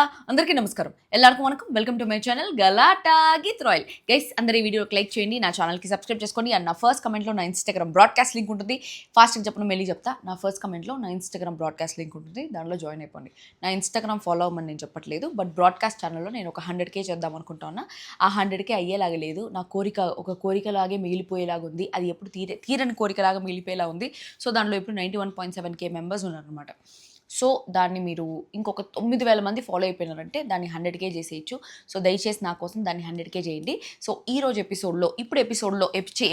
అందరికీ నమస్కారం. ఎల్లరికూ వనకం. Welcome to my channel Galatta Geeth Royal. Guys అందరూ ఈ వీడియోకి లైక్ చేయండి, నా ఛానల్‌కి సబ్స్క్రైబ్ చేసుకోండి. అండ్ నా ఫస్ట్ కమెంట్‌లో నా ఇన్‌స్టాగ్రామ్ బ్రాడ్‌కాస్ట్ లింక్ ఉంటుంది. ఫాస్ట్‌గా చెప్పను మెల్లి చెప్తా. నా ఫస్ట్ కమెంట్‌లో నా ఇన్‌స్టాగ్రామ్ బ్రాడ్‌కాస్ట్ లింక్ ఉంటుంది. దానిలో జాయిన్ అయిపోండి. నా ఇన్‌స్టాగ్రామ్ ఫాలో అవ్వమని నేను చెప్పట్లేదు. బట్ బ్రాడ్‌కాస్ట్ ఛానల్‌లో నేను ఒక 100K చేద్దాం అనుకుంటా ఉన్నా. ఆ 100K అయ్యేలాగా లేదు. నా కోరిక ఒక కోరికలాగే మిగిలిపోయేలాగా ఉంది. అది ఎప్పుడు తీరని కోరికలాగా మిగిలిపోయేలా ఉంది. సో దాంట్లో ఇప్పుడు 91.7K మెంబర్స్ ఉన్నారనమాట. సో దాన్ని మీరు ఇంకొక 9,000 మంది ఫాలో అయిపోయినారంటే దాన్ని 100K చేసేయచ్చు. సో దయచేసి నా కోసం దాన్ని 100K చేయండి. సో ఈరోజు ఎపిసోడ్లో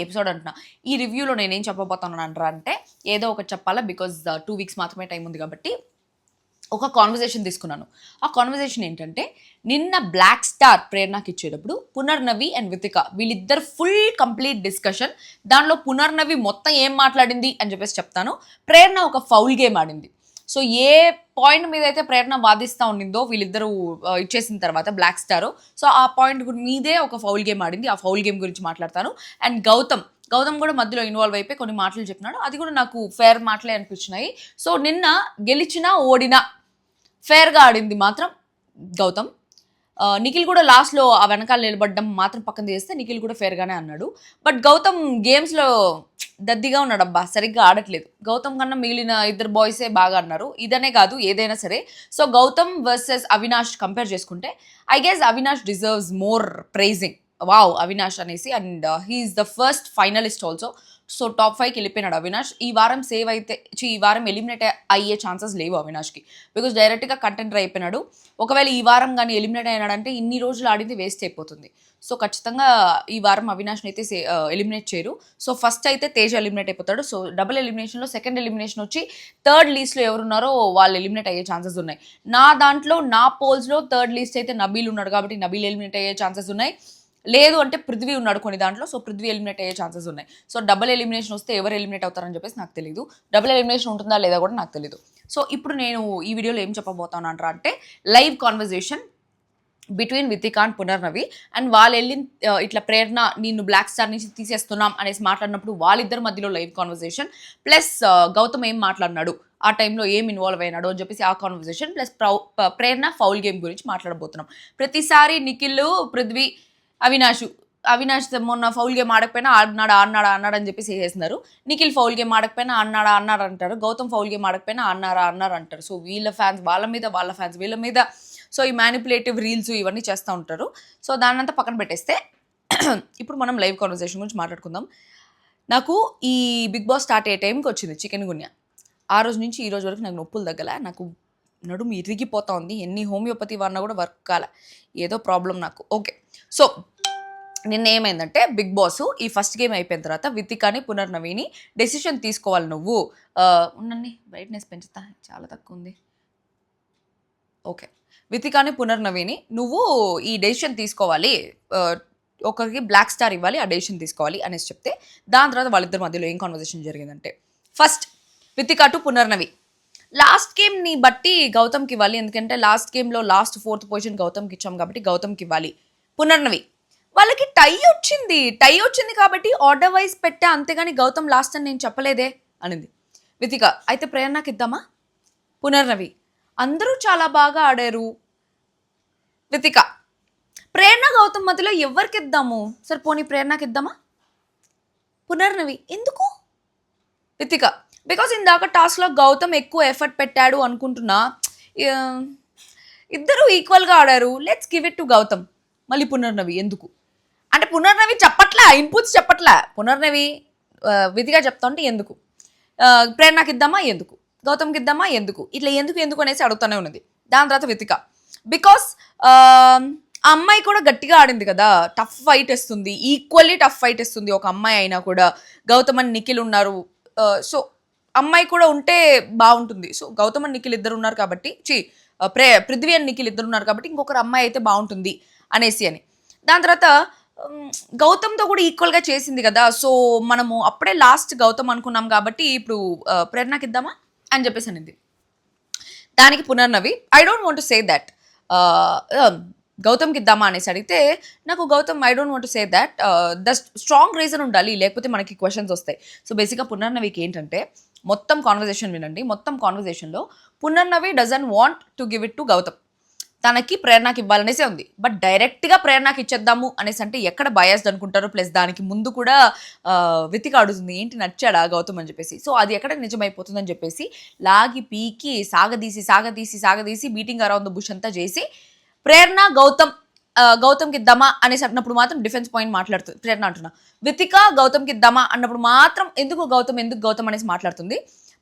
ఎపిసోడ్ అంటున్నా, ఈ రివ్యూలో నేనేం చెప్పబోతున్నాను అంటే ఏదో ఒకటి చెప్పాలా, బికాజ్ 2 వీక్స్ మాత్రమే టైం ఉంది కాబట్టి ఒక కాన్వర్జేషన్ తీసుకున్నాను. ఆ కాన్వర్జేషన్ ఏంటంటే, నిన్న బ్లాక్ స్టార్ ప్రేరణకి ఇచ్చేటప్పుడు పునర్నవి అండ్ వితిక వీళ్ళిద్దరు ఫుల్ కంప్లీట్ డిస్కషన్. దానిలో పునర్నవి మొత్తం ఏం మాట్లాడింది అని చెప్పేసి చెప్తాను. ప్రేరణ ఒక ఫౌల్ గేమ్ ఆడింది. సో ఏ పాయింట్ మీద అయితే ప్రేరణ వాదిస్తూ ఉండిందో వీళ్ళిద్దరూ ఇచ్చేసిన తర్వాత బ్లాక్ స్టార్, సో ఆ పాయింట్ మీదే ఒక ఫౌల్ గేమ్ ఆడింది. ఆ ఫౌల్ గేమ్ గురించి మాట్లాడతాను. అండ్ గౌతమ్ కూడా మధ్యలో ఇన్వాల్వ్ అయిపోయి కొన్ని మాటలు చెప్పినాడు. అది కూడా నాకు ఫేర్ మాటలే అనిపించినాయి. సో నిన్న గెలిచినా ఓడినా ఫేర్గా ఆడింది మాత్రం గౌతమ్. నిఖిల్ కూడా లాస్ట్లో ఆ వెనకాల నిలబడ్డం మాత్రం పక్కన చేస్తే నిఖిల్ కూడా ఫేర్గానే అన్నాడు. బట్ గౌతమ్ గేమ్స్లో దద్దిగా ఉన్నాడు అబ్బా, సరిగ్గా ఆడట్లేదు. గౌతమ్ కన్నా మిగిలిన ఇద్దరు బాయ్సే బాగా అన్నారు. ఇదనే కాదు ఏదైనా సరే. So Gautham versus Avinash compare చేసుకుంటే I guess Avinash deserves more praising. Wow Avinash అనేసి. And he's the first finalist also. So top 5కి వెళ్ళిపోయినాడు అవినాష్. ఈ వారం ఎలిమినేట్ అయ్యే ఛాన్సెస్ లేవు అవినాష్కి, బికాజ్ డైరెక్ట్గా కంటెంటర్ అయిపోయినాడు. ఒకవేళ ఈ వారం కానీ ఎలిమినేట్ అయినాడంటే ఇన్ని రోజులు ఆడింది వేస్ట్ అయిపోతుంది. సో ఖచ్చితంగా ఈ వారం అవినాష్ని అయితే ఎలిమినేట్ చేయరు. సో ఫస్ట్ అయితే తేజ్ ఎలిమినేట్ అయిపోతాడు. సో డబుల్ ఎలిమినేషన్లో సెకండ్ ఎలిమినేషన్ వచ్చి థర్డ్ లీస్ట్లో ఎవరున్నారో వాళ్ళు ఎలిమినేట్ అయ్యే ఛాన్సెస్ ఉన్నాయి. నా పోల్స్లో థర్డ్ లీస్ట్ అయితే నబీల్ ఉన్నాడు కాబట్టి నబీల్ ఎలిమినేట్ అయ్యే ఛాన్సెస్ ఉన్నాయి. లేదు అంటే పృథ్వీ ఉన్నాడు కొన్ని దాంట్లో. సో పృథ్వీ ఎలిమినేట్ అయ్యే ఛాన్సెస్ ఉన్నాయి. సో డబుల్ ఎలిమినేషన్ వస్తే ఎవరు ఎలిమినేట్ అవుతారని చెప్పేసి నాకు తెలియదు. డబుల్ ఎలిమినేషన్ ఉంటుందా లేదా కూడా నాకు తెలియదు. సో ఇప్పుడు నేను ఈ వీడియోలో ఏం చెప్పబోతాను అంటే, live conversation between Vithika and Punarnavi. And వాళ్ళు ఇట్లా ప్రేరణ నిన్ను బ్లాక్ స్టార్ నుంచి తీసేస్తున్నాం అనేసి మాట్లాడినప్పుడు వాళ్ళిద్దరి మధ్యలో లైవ్ కాన్వర్జేషన్, ప్లస్ గౌతమ్ ఏం మాట్లాడినాడు, ఆ టైంలో ఏం ఇన్వాల్వ్ అయినాడు అని చెప్పేసి ఆ కాన్వర్జేషన్, ప్లస్ ప్రేరణ ఫౌల్ గేమ్ గురించి మాట్లాడబోతున్నాం. ప్రతిసారి నిఖిల్, పృథ్వీ, అవినాష్ మొన్న ఫౌల్ గేమ్ ఆడకపోయినా ఆడినాడా అని చెప్పేసి చేస్తున్నారు. నిఖిల్ ఫౌల్ గేమ్ ఆడకపోయినా అన్నాడు అంటారు. గౌతమ్ ఫౌల్ గేమ్ ఆడకపోయినా అన్నారు అంటారు. సో వీళ్ళ ఫ్యాన్స్ వాళ్ళ ఫ్యాన్స్ వీళ్ళ మీద. సో ఈ మ్యానిపులేటివ్ రీల్స్ ఇవన్నీ చేస్తూ ఉంటారు. సో దాన్నంతా పక్కన పెట్టేస్తే ఇప్పుడు మనం లైవ్ కాన్వర్సేషన్ గురించి మాట్లాడుకుందాం. నాకు ఈ బిగ్ బాస్ స్టార్ట్ అయ్యే టైంకి వచ్చింది చికెన్ గున్యా. ఆ రోజు నుంచి ఈ రోజు వరకు నాకు నొప్పులు తగ్గలే. నాకు నడుము ఇరిగిపోతా ఉంది. ఎన్ని హోమియోపతి వాడినా కూడా వర్క్ కాలే. ఏదో ప్రాబ్లం నాకు. ఓకే, సో నిన్న ఏమైందంటే, బిగ్ బాస్ ఈ ఫస్ట్ గేమ్ అయిపోయిన తర్వాత వితికాని పునర్నవిని డెసిషన్ తీసుకోవాలి నువ్వు. ఉండండి, బ్రైట్నెస్ పెంచుతా, చాలా తక్కువ ఉంది. ఓకే, వితికాని పునర్నవిని నువ్వు ఈ డెసిషన్ తీసుకోవాలి, ఒకరికి బ్లాక్ స్టార్ ఇవ్వాలి, ఆ డెసిషన్ తీసుకోవాలి అనేసి చెప్తే, దాని తర్వాత వాళ్ళిద్దరి మధ్యలో ఏం కాన్వర్సేషన్ జరిగిందంటే, first Vithika to Punarnavi, last గేమ్ని బట్టి గౌతమ్కి ఇవ్వాలి, ఎందుకంటే లాస్ట్ గేమ్లో లాస్ట్ 4th పొజిషన్ గౌతమ్కి ఇచ్చాం కాబట్టి గౌతమ్కి ఇవ్వాలి. పునర్నవి వాళ్ళకి టై వచ్చింది కాబట్టి ఆర్డర్ వైజ్ పెట్టా, అంతేగాని గౌతమ్ లాస్ట్ అని నేను చెప్పలేదే అనింది వితిక. అయితే ప్రేరణకి ఇద్దామా? పునర్నవి అందరూ చాలా బాగా ఆడారు. వితిక ప్రేరణ గౌతమ్ మధ్యలో ఎవరికి ఇద్దాము? సరే పోనీ ప్రేరణకి ఇద్దామా? పునర్నవి ఎందుకు? వితిక బికాజ్ ఇందాక టాస్క్లో గౌతమ్ ఎక్కువ ఎఫర్ట్ పెట్టాడు అనుకుంటున్నా. ఇద్దరు ఈక్వల్గా ఆడారు, let's give it to Gautam. మళ్ళీ పునర్నవి ఎందుకు అంటే, పునర్నవి చెప్పట్లే, ఇన్పుట్స్ చెప్పట్లే. పునర్నవి విధిగా చెప్తా ఉంటే ఎందుకు, ప్రేరణకి ఇద్దామా ఎందుకు, గౌతమ్కి ఇద్దామా ఎందుకు, ఇట్లా ఎందుకు అనేసి అడుగుతూనే ఉన్నది. దాని తర్వాత వితిక బికాస్ ఆ అమ్మాయి కూడా గట్టిగా ఆడింది కదా, టఫ్ ఫైట్ ఇస్తుంది, ఈక్వల్లీ టఫ్ ఫైట్ ఇస్తుంది ఒక అమ్మాయి అయినా కూడా. గౌతమ్ అని నిఖిల్ ఉన్నారు, సో అమ్మాయి కూడా ఉంటే బాగుంటుంది. సో గౌతమ్ అని నిఖిల్ ఇద్దరు ఉన్నారు కాబట్టి, పృథ్వీ అని నిఖిల్ ఇద్దరు ఉన్నారు కాబట్టి ఇంకొకరు అమ్మాయి అయితే బాగుంటుంది అనేసి అని. దాని తర్వాత గౌతమ్తో కూడా ఈక్వల్గా చేసింది కదా, సో మనము అప్పుడే లాస్ట్ గౌతమ్ అనుకున్నాం కాబట్టి ఇప్పుడు ప్రేరణకి ఇద్దామా అని చెప్పేసి అనింది. దానికి Punarnavi I don't want to say that, గౌతమ్కి ఇద్దామా అనేసి అడిగితే, నాకు Gautham I don't want to say that, the strong reason ఉండాలి, లేకపోతే మనకి క్వశ్చన్స్ వస్తాయి. సో బేసిక్గా పునర్నవికి ఏంటంటే, మొత్తం కాన్వర్జేషన్ వినండి. మొత్తం కాన్వర్జేషన్లో Punarnavi doesn't want to give it to Gautham. తనకి ప్రేరణకి ఇవ్వాలనేసే ఉంది. బట్ డైరెక్ట్‌గా ప్రేరణకి ఇచ్చేద్దాము అనేసి అంటే ఎక్కడ బయాస్డ్ అనుకుంటారు. ప్లస్ దానికి ముందు కూడా వితిక అడుగుతుంది. ఏంటి నచ్చాడా గౌతమ్ అని చెప్పేసి. సో అది ఎక్కడ నిజమైపోతుందని చెప్పేసి లాగి పీకి సాగదీసి బీటింగ్ అరౌండ్ ద బుష్ అంతా చేసి ప్రేరణ గౌతమ్కి ఇద్దామా అనేసి అన్నప్పుడు మాత్రం డిఫెన్స్ పాయింట్ మాట్లాడుతుంది. ప్రేరణ అంటున్నా. వితిక గౌతమ్కి ఇద్దామా అన్నప్పుడు మాత్రం ఎందుకు గౌతమ్ అనేసి మాట్లాడుతుంది.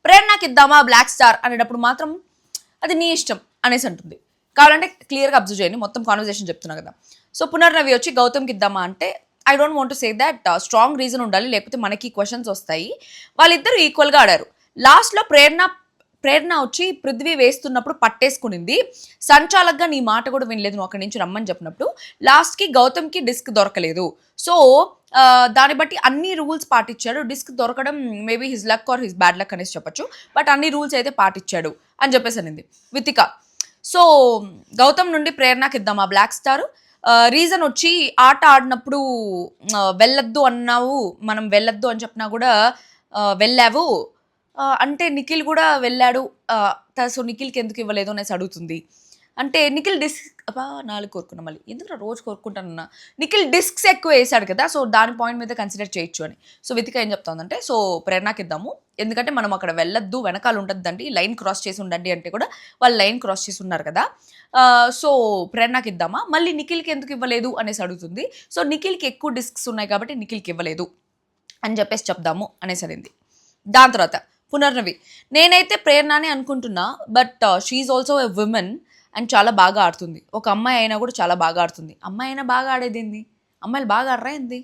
ప్రేరణకి ఇద్దామా బ్లాక్ స్టార్ అనేటప్పుడు మాత్రం అది నీ ఇష్టం అనేసి అంటుంది. కావాలంటే క్లియర్గా అబ్జర్వ్ చేయండి, మొత్తం కాన్వర్సేషన్ చెప్తున్నా కదా. సో పునర్నవి వచ్చి గౌతమ్కి ఇద్దామా అంటే I don't want to say that strong reason ఉండాలి, లేకపోతే మనకి క్వశ్చన్స్ వస్తాయి. వాళ్ళిద్దరూ ఈక్వల్గా ఆడారు. లాస్ట్లో ప్రేరణ వచ్చి పృథ్వీ వేస్తున్నప్పుడు పట్టేసుకునింది. సంచాలక్గా నీ మాట కూడా వినలేదు, నువ్వు అక్కడి నుంచి రమ్మని చెప్పినప్పుడు. లాస్ట్కి గౌతమ్కి డిస్క్ దొరకలేదు. సో దాన్ని బట్టి అన్ని రూల్స్ పాటించాడు. డిస్క్ దొరకడం maybe his luck or his bad luck అనేసి చెప్పొచ్చు. బట్ అన్ని రూల్స్ అయితే పాటించాడు అని చెప్పేసి అనింది వితిక. సో గౌతమ్ నుండి ప్రేరణకి ఇద్దామా బ్లాక్ స్టార్. రీజన్ వచ్చి ఆట ఆడినప్పుడు వెళ్ళొద్దు అన్నావు, మనం వెళ్ళొద్దు అని చెప్పినా కూడా వెళ్ళావు అంటే నిఖిల్ కూడా వెళ్ళాడు. సో నిఖిల్కి ఎందుకు ఇవ్వలేదు అనేసి అడుగుతుంది. అంటే నిఖిల్ డిస్క్ 4 కోరుకున్నా, మళ్ళీ ఎందుకు రోజు కోరుకుంటానన్నా. నిఖిల్ డిస్క్స్ ఎక్కువ వేసాడు కదా, సో దాని పాయింట్ మీద కన్సిడర్ చేయొచ్చు అని. సో వితిక ఏం చెప్తాందంటే సో ప్రేరణకి ఇద్దాము, ఎందుకంటే మనం అక్కడ వెళ్ళొద్దు, వెనకాల ఉంటుందండి, లైన్ క్రాస్ చేసి ఉండండి అంటే కూడా వాళ్ళు లైన్ క్రాస్ చేసి ఉన్నారు కదా. సో ప్రేరణకి ఇద్దామా, మళ్ళీ నిఖిల్కి ఎందుకు ఇవ్వలేదు అనేసి అడుగుతుంది. సో నిఖిల్కి ఎక్కువ డిస్క్స్ ఉన్నాయి కాబట్టి నిఖిల్కి ఇవ్వలేదు అని చెప్పేసి చెప్దాము అనేసి అనింది. దాని తర్వాత పునర్నవి, నేనైతే ప్రేరణనే అనుకుంటున్నా, but she also a women and చాలా బాగా ఆడుతుంది. ఒక అమ్మాయి అయినా కూడా చాలా బాగా ఆడుతుంది. అమ్మాయి అయినా బాగా ఆడేది ఏంది, అమ్మాయిలు బాగా ఆడరా ఏంది.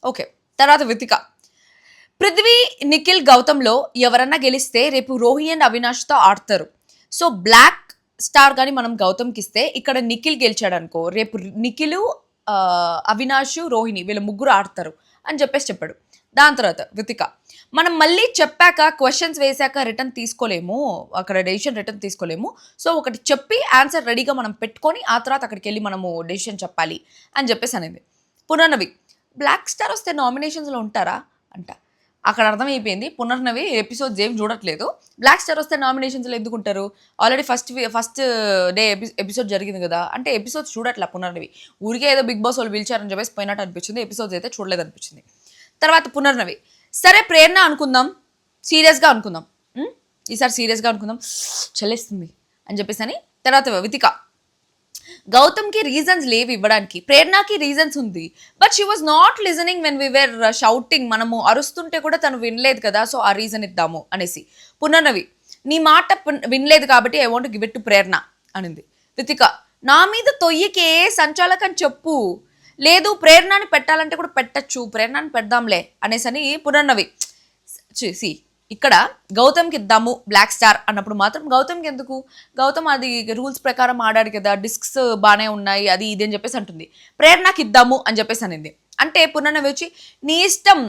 ఓకే, తర్వాత వితిక, పృథ్వీ నిఖిల్ గౌతమ్లో ఎవరన్నా గెలిస్తే రేపు రోహి అండ్ అవినాష్తో ఆడతారు. సో బ్లాక్ స్టార్ కానీ మనం గౌతమ్కి ఇస్తే ఇక్కడ నిఖిల్ గెలిచాడు అనుకో, రేపు నిఖిల్ అవినాష్ రోహిణి వీళ్ళ ముగ్గురు ఆడతారు అని చెప్పేసి చెప్పాడు. దాని తర్వాత వితిక, మనం మళ్ళీ చెప్పాక క్వశ్చన్స్ వేసాక రిటర్న్ తీసుకోలేము, అక్కడ డెసిషన్ రిటర్న్ తీసుకోలేము. సో ఒకటి చెప్పి ఆన్సర్ రెడీగా మనం పెట్టుకొని ఆ తర్వాత అక్కడికి వెళ్ళి మనము డెసిషన్ చెప్పాలి అని చెప్పేసి అనేది. పునర్నవి, బ్లాక్ స్టార్ వస్తే నామినేషన్స్లో ఉంటారా అంట. అక్కడ అర్థమైపోయింది పునర్నవి ఎపిసోడ్స్ ఏం చూడట్లేదు. బ్లాక్ స్టార్ వస్తే నామినేషన్స్లో ఎందుకు ఉంటారు, ఆల్రెడీ ఫస్ట్ డే ఎపిసోడ్ జరిగింది కదా, అంటే ఎపిసోడ్స్ చూడట్లే పునర్నవి. ఊరికే ఏదో బిగ్ బాస్ వాళ్ళు పిలిచారని చెప్పేసి పోయినట్టు అనిపించింది, ఎపిసోడ్స్ అయితే చూడలేదు అనిపించింది. తర్వాత పునర్నవి, సరే ప్రేరణ అనుకుందాం, సీరియస్గా అనుకుందాం, ఈసారి సీరియస్గా అనుకుందాం, చల్లేస్తుంది అని చెప్పేసి అని. తర్వాత వితిక, గౌతమ్కి రీజన్స్ లేవు ఇవ్వడానికి, ప్రేరణకి రీజన్స్ ఉంది, but she was not listening when we were shouting, మనము అరుస్తుంటే కూడా తను వినలేదు కదా, సో ఆ రీజన్ ఇద్దాము అనేసి. పునర్నవి, నీ మాట వినలేదు కాబట్టి I want give it to Prerana అనింది. వితిక, నా మీద తొయ్యకే సంచాలకని చెప్పు, లేదు ప్రేరణని పెట్టాలంటే కూడా పెట్టచ్చు, ప్రేరణని పెడదాంలే అనేసి అని పునర్నవి. సి ఇక్కడ గౌతమ్కి ఇద్దాము బ్లాక్ స్టార్ అన్నప్పుడు మాత్రం గౌతమ్కి ఎందుకు, గౌతమ్ అది రూల్స్ ప్రకారం ఆడాడు కదా, డిస్క్స్ బాగానే ఉన్నాయి అది ఇది అని చెప్పేసి అంటుంది. ప్రేరణకి ఇద్దాము అని చెప్పేసి అనింది. అంటే పునర్నవి వచ్చి నీ ఇష్టం,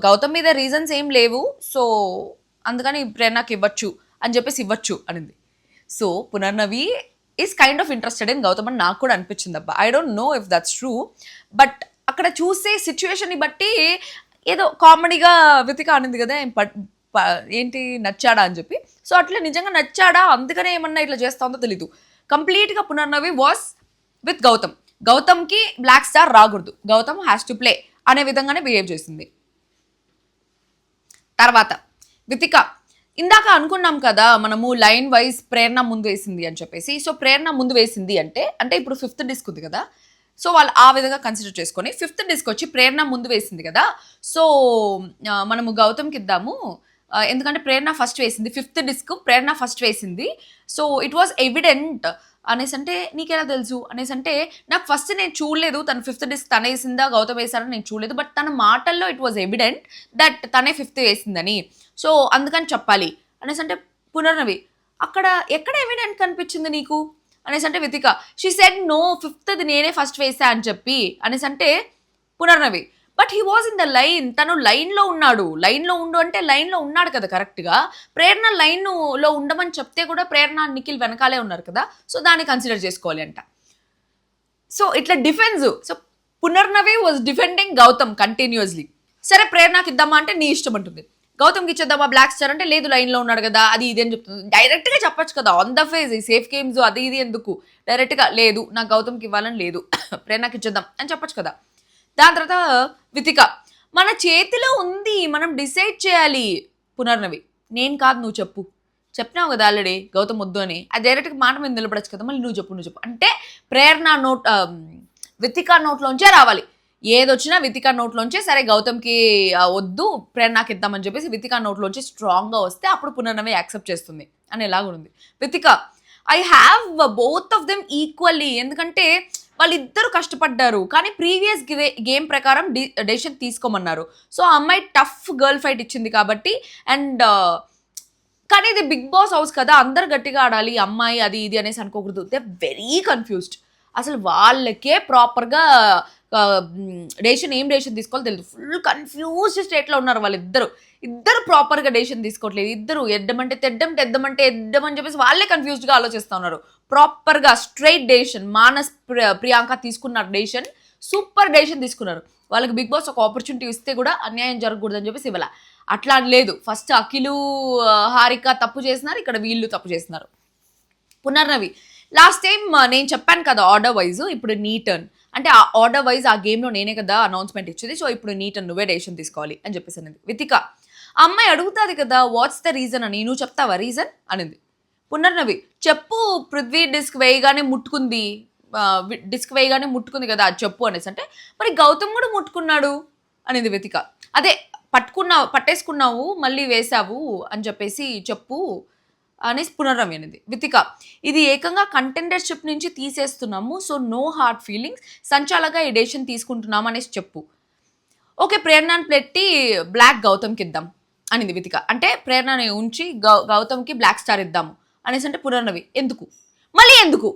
గౌతమ్ మీద రీజన్స్ ఏం లేవు, సో అందుకని ప్రేరణకి ఇవ్వచ్చు అని చెప్పేసి ఇవ్వచ్చు అనింది. So Punarnavi is kind of interested in Gautam అని నాకు కూడా అనిపించింది అబ్బా. I don't know if that's true, but అక్కడ చూసే సిచ్యువేషన్ని బట్టి ఏదో కామెడీగా వితిక అనింది కదా ఏంటి నచ్చాడా అని చెప్పి. సో అట్లా నిజంగా నచ్చాడా, అందుకనే ఏమన్నా ఇట్లా చేస్తా ఉందో తెలీదు. కంప్లీట్గా పునర్నవి వాస్ విత్ గౌతమ్కి బ్లాక్ స్టార్ రాకూడదు, గౌతమ్ హ్యాస్ టు ప్లే అనే విధంగానే బిహేవ్ చేసింది. తర్వాత వితిక, ఇందాక అనుకున్నాం కదా మనము లైన్ వైజ్ ప్రేరణ ముందు వేసింది అని చెప్పేసి. సో ప్రేరణ ముందు వేసింది అంటే ఇప్పుడు 5th డిస్క్ ఉంది కదా, సో వాళ్ళు ఆ విధంగా కన్సిడర్ చేసుకొని 5th డిస్క్ వచ్చి ప్రేరణ ముందు వేసింది కదా, సో మనము గౌతమ్కి ఇద్దాము, ఎందుకంటే ప్రేరణ ఫస్ట్ వేసింది, 5th డిస్క్ ప్రేరణ ఫస్ట్ వేసింది, సో ఇట్ వాజ్ ఎవిడెంట్ అనేసి అంటే నీకెలా తెలుసు అనేసి అంటే నాకు ఫస్ట్ నేను చూడలేదు తను 5th డిస్క్ తన వేసిందా గౌతమ్ వేసారని నేను చూడలేదు, బట్ తన మాటల్లో ఇట్ వాజ్ ఎవిడెంట్ దట్ తనే 5th వేసిందని, సో అందుకని చెప్పాలి అనేసి అంటే. పునర్నవి, అక్కడ ఎక్కడ ఎవిడెంట్ కనిపించింది నీకు అనేసి అంటే. Vithika, she said no 5th నేనే ఫస్ట్ వేసా అని చెప్పి అనేసి అంటే. Punarnavi, but he was in the line, తను లైన్లో ఉన్నాడు, లైన్లో ఉండు అంటే లైన్లో ఉన్నాడు కదా కరెక్ట్గా, ప్రేరణ లైన్లో ఉండమని చెప్తే కూడా ప్రేరణ నిఖిల్ వెనకాలే ఉన్నారు కదా, సో దాన్ని కన్సిడర్ చేసుకోవాలి అంట. సో ఇట్లా defence, so Punarnavi was defending Gautam continuously. సరే ప్రేరణకి ఇద్దామా అంటే నీ ఇష్టం అంటుంది. గౌతమ్కి ఇచ్చేద్దామా బ్లాక్ స్టార్ అంటే లేదు లైన్లో ఉన్నాడు కదా అది ఇది అని చెప్తుంది. డైరెక్ట్గా చెప్పొచ్చు కదా ఆన్ ద ఫేస్, ఈ సేఫ్ గేమ్స్ అది ఇది ఎందుకు, డైరెక్ట్గా లేదు నాకు గౌతమ్కి ఇవ్వాలని లేదు ప్రేరణకి ఇచ్చేద్దాం అని చెప్పొచ్చు కదా. దాని తర్వాత వితిక, మన చేతిలో ఉంది, మనం డిసైడ్ చేయాలి. పునర్నవి, నేను కాదు నువ్వు చెప్పు, చెప్పినావు కదా ఆల్రెడీ గౌతమ్ వద్దు అని, అది డైరెక్ట్గా మాట మీద నిలబడచ్చు కదా, మళ్ళీ నువ్వు చెప్పు అంటే ప్రేరణ వితిక నోట్లోంచే రావాలి. ఏదొచ్చినా వితిక నోట్లోంచే సరే గౌతమ్కి వద్దు ప్రేరణకి ఇద్దామని చెప్పేసి వితిక నోట్లోంచి స్ట్రాంగ్గా వస్తే అప్పుడు పునర్నవి యాక్సెప్ట్ చేస్తుంది అనేలాగా ఉంది. Vithika, I have both of them equally, ఎందుకంటే వాళ్ళిద్దరూ కష్టపడ్డారు కానీ ప్రీవియస్ గేమ్ ప్రకారం డెసిషన్ తీసుకోమన్నారు. సో ఆ అమ్మాయి టఫ్ గర్ల్ ఫైట్ ఇచ్చింది కాబట్టి అండ్ కానీ ఇది బిగ్ బాస్ హౌస్ కదా, అందరు గట్టిగా ఆడాలి, అమ్మాయి అది ఇది అనేసి అనుకోకూడదు. దే వెరీ కన్ఫ్యూజ్డ్, అసలు వాళ్ళకే ప్రాపర్గా ఏం డెసిషన్ తీసుకోవాలో తెలియదు. ఫుల్ కన్ఫ్యూజ్డ్ స్టేట్లో ఉన్నారు ఇద్దరు ప్రాపర్గా డెసిషన్ తీసుకోవట్లేదు. ఇద్దరు ఎద్దమంటే తెద్దమంటే ఎద్దమని చెప్పేసి వాళ్ళే కన్ఫ్యూజ్డ్గా ఆలోచిస్తూ ఉన్నారు. ప్రాపర్గా స్ట్రైట్ డెసిషన్ మానస్ ప్రియాంక తీసుకున్నారు, డెసిషన్ సూపర్ డెసిషన్ తీసుకున్నారు. వాళ్ళకి బిగ్ బాస్ ఒక ఆపర్చునిటీ ఇస్తే కూడా అన్యాయం జరగకూడదని చెప్పేసి ఇవ్వాల. అట్లా లేదు, ఫస్ట్ అఖిలు హారిక తప్పు చేసినారు, ఇక్కడ వీళ్ళు తప్పు చేస్తున్నారు. పునర్నవి, లాస్ట్ టైం నేను చెప్పాను కదా ఆర్డర్ వైజ్, ఇప్పుడు నీ టర్న్ అంటే ఆ ఆర్డర్ వైజ్ ఆ గేమ్లో నేనే కదా అనౌన్స్మెంట్ ఇచ్చేది, సో ఇప్పుడు నీ టర్న్, నువ్వే డెసిషన్ తీసుకోవాలి అని చెప్పేసి అనింది. వితిక, అమ్మాయి అడుగుతుంది కదా వాట్స్ ద రీజన్ అని, నువ్వు చెప్తావా రీజన్ అనింది. పునర్నవి, చెప్పు పృథ్వీ డిస్క్ వేయగానే ముట్టుకుంది కదా అది చెప్పు అనేసి అంటే మరి గౌతమ్ కూడా ముట్టుకున్నాడు అనేది వితిక. అదే పట్టేసుకున్నావు మళ్ళీ వేసావు అని చెప్పేసి చెప్పు అనేసి పునర్నవి అనేది. వితిక, ఇది ఏకంగా కంటెండర్షిప్ నుంచి తీసేస్తున్నాము, సో నో హార్డ్ ఫీలింగ్స్, సంచాలగా ఈ డెసిషన్ తీసుకుంటున్నాము అనేసి చెప్పు. ఓకే, ప్రేరణని పెట్టి బ్లాక్ గౌతమ్కి ఇద్దాం అనింది వితిక. అంటే ప్రేరణని ఉంచి గౌతమ్కి బ్లాక్ స్టార్ ఇద్దాము అనేసి అంటే పునర్నవి, ఎందుకు మళ్ళీ ఎందుకు,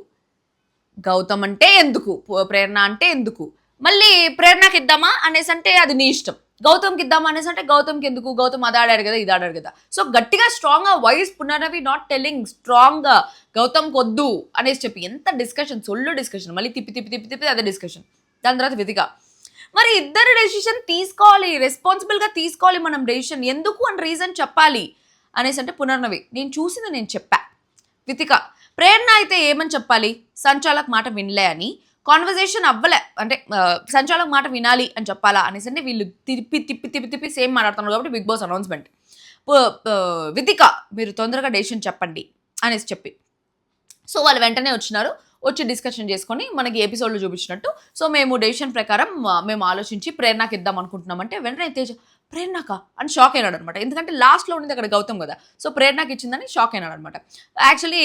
గౌతమ్ అంటే ఎందుకు, ప్రేరణ అంటే ఎందుకు, మళ్ళీ ప్రేరణకి ఇద్దామా అనేసి అంటే అది నీ ఇష్టం, గౌతమ్కి ఇద్దామా అనేసి అంటే గౌతమ్కి ఎందుకు, గౌతమ్ అది ఆడాడు కదా ఇది ఆడాడు కదా. సో గట్టిగా స్ట్రాంగ్గా వాయిస్ పునర్నవి నాట్ టెల్లింగ్ స్ట్రాంగ్గా గౌతమ్కి వద్దు అనేసి చెప్పి ఎంత డిస్కషన్, సొల్లు డిస్కషన్, మళ్ళీ తిప్పి అదే డిస్కషన్. దాని తర్వాత వితిక, మరి ఇద్దరు డెసిషన్ తీసుకోవాలి, రెస్పాన్సిబుల్గా తీసుకోవాలి మనం డెసిషన్, ఎందుకు అని రీజన్ చెప్పాలి అనేసి అంటే పునర్నవి, నేను చూసింది నేను చెప్పా. వితిక, ప్రేరణ అయితే ఏమని చెప్పాలి, సంచాలక్ మాట వినలే అని, కాన్వర్జేషన్ అవ్వలే అంటే సంచాలక్ మాట వినాలి అని చెప్పాలా అనేసి అంటే వీళ్ళు తిప్పి సేమ్ మాట్లాడుతున్నారు కాబట్టి బిగ్ బాస్ అనౌన్స్మెంట్. వితిక, మీరు తొందరగా డెసిషన్ చెప్పండి అనేసి చెప్పి సో వాళ్ళు వెంటనే వచ్చి డిస్కషన్ చేసుకొని మనకి ఎపిసోడ్లో చూపించినట్టు సో మేము డెసిషన్ ప్రకారం మేము ఆలోచించి ప్రేరణకి ఇద్దాం అనుకుంటున్నామంటే వెంటనే తేజ ప్రేరణక అని షాక్ అయినాడు అనమాట. ఎందుకంటే లాస్ట్లో ఉండేది అక్కడ గౌతమ్ కదా, సో ప్రేరణకి ఇచ్చిందని షాక్ అయినాడు అనమాట. యాక్చువల్లీ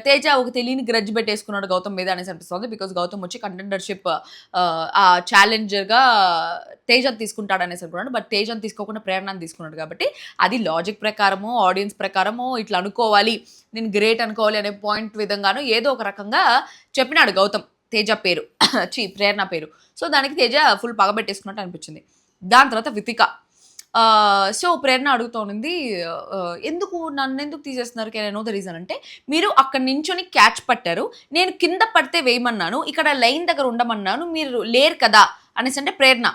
తేజ ఒక తెలియని గ్రడ్జ్ పెట్టేసుకున్నాడు గౌతమ్ మీద అనేసి అనిపిస్తుంది. బికాజ్ గౌతమ్ వచ్చి కంటెండర్షిప్ ఆ ఛాలెంజర్గా తేజని తీసుకుంటాడు అనేసి అనుకున్నాడు. బట్ తేజని తీసుకోకుండా ప్రేరణని తీసుకున్నాడు కాబట్టి అది లాజిక్ ప్రకారమో ఆడియన్స్ ప్రకారమో ఇట్లా అనుకోవాలి, నేను గ్రేట్ అనుకోవాలి అనే పాయింట్ విధంగాను ఏదో ఒక రకంగా చెప్పినాడు గౌతమ్ తేజ పేరు ప్రేరణ పేరు. సో దానికి తేజ ఫుల్ పగబెట్టేసుకున్నట్టు అనిపించింది. దాని తర్వాత వితిక, సో ప్రేరణ అడుగుతోంది ఎందుకు నన్ను ఎందుకు తీసేస్తున్నారు, can I know the reason అంటే మీరు అక్కడ నించొని క్యాచ్ పట్టారు, నేను కింద పడితే వేయమన్నాను, ఇక్కడ లైన్ దగ్గర ఉండమన్నాను, మీరు లేరు కదా అనేసి అంటే ప్రేరణ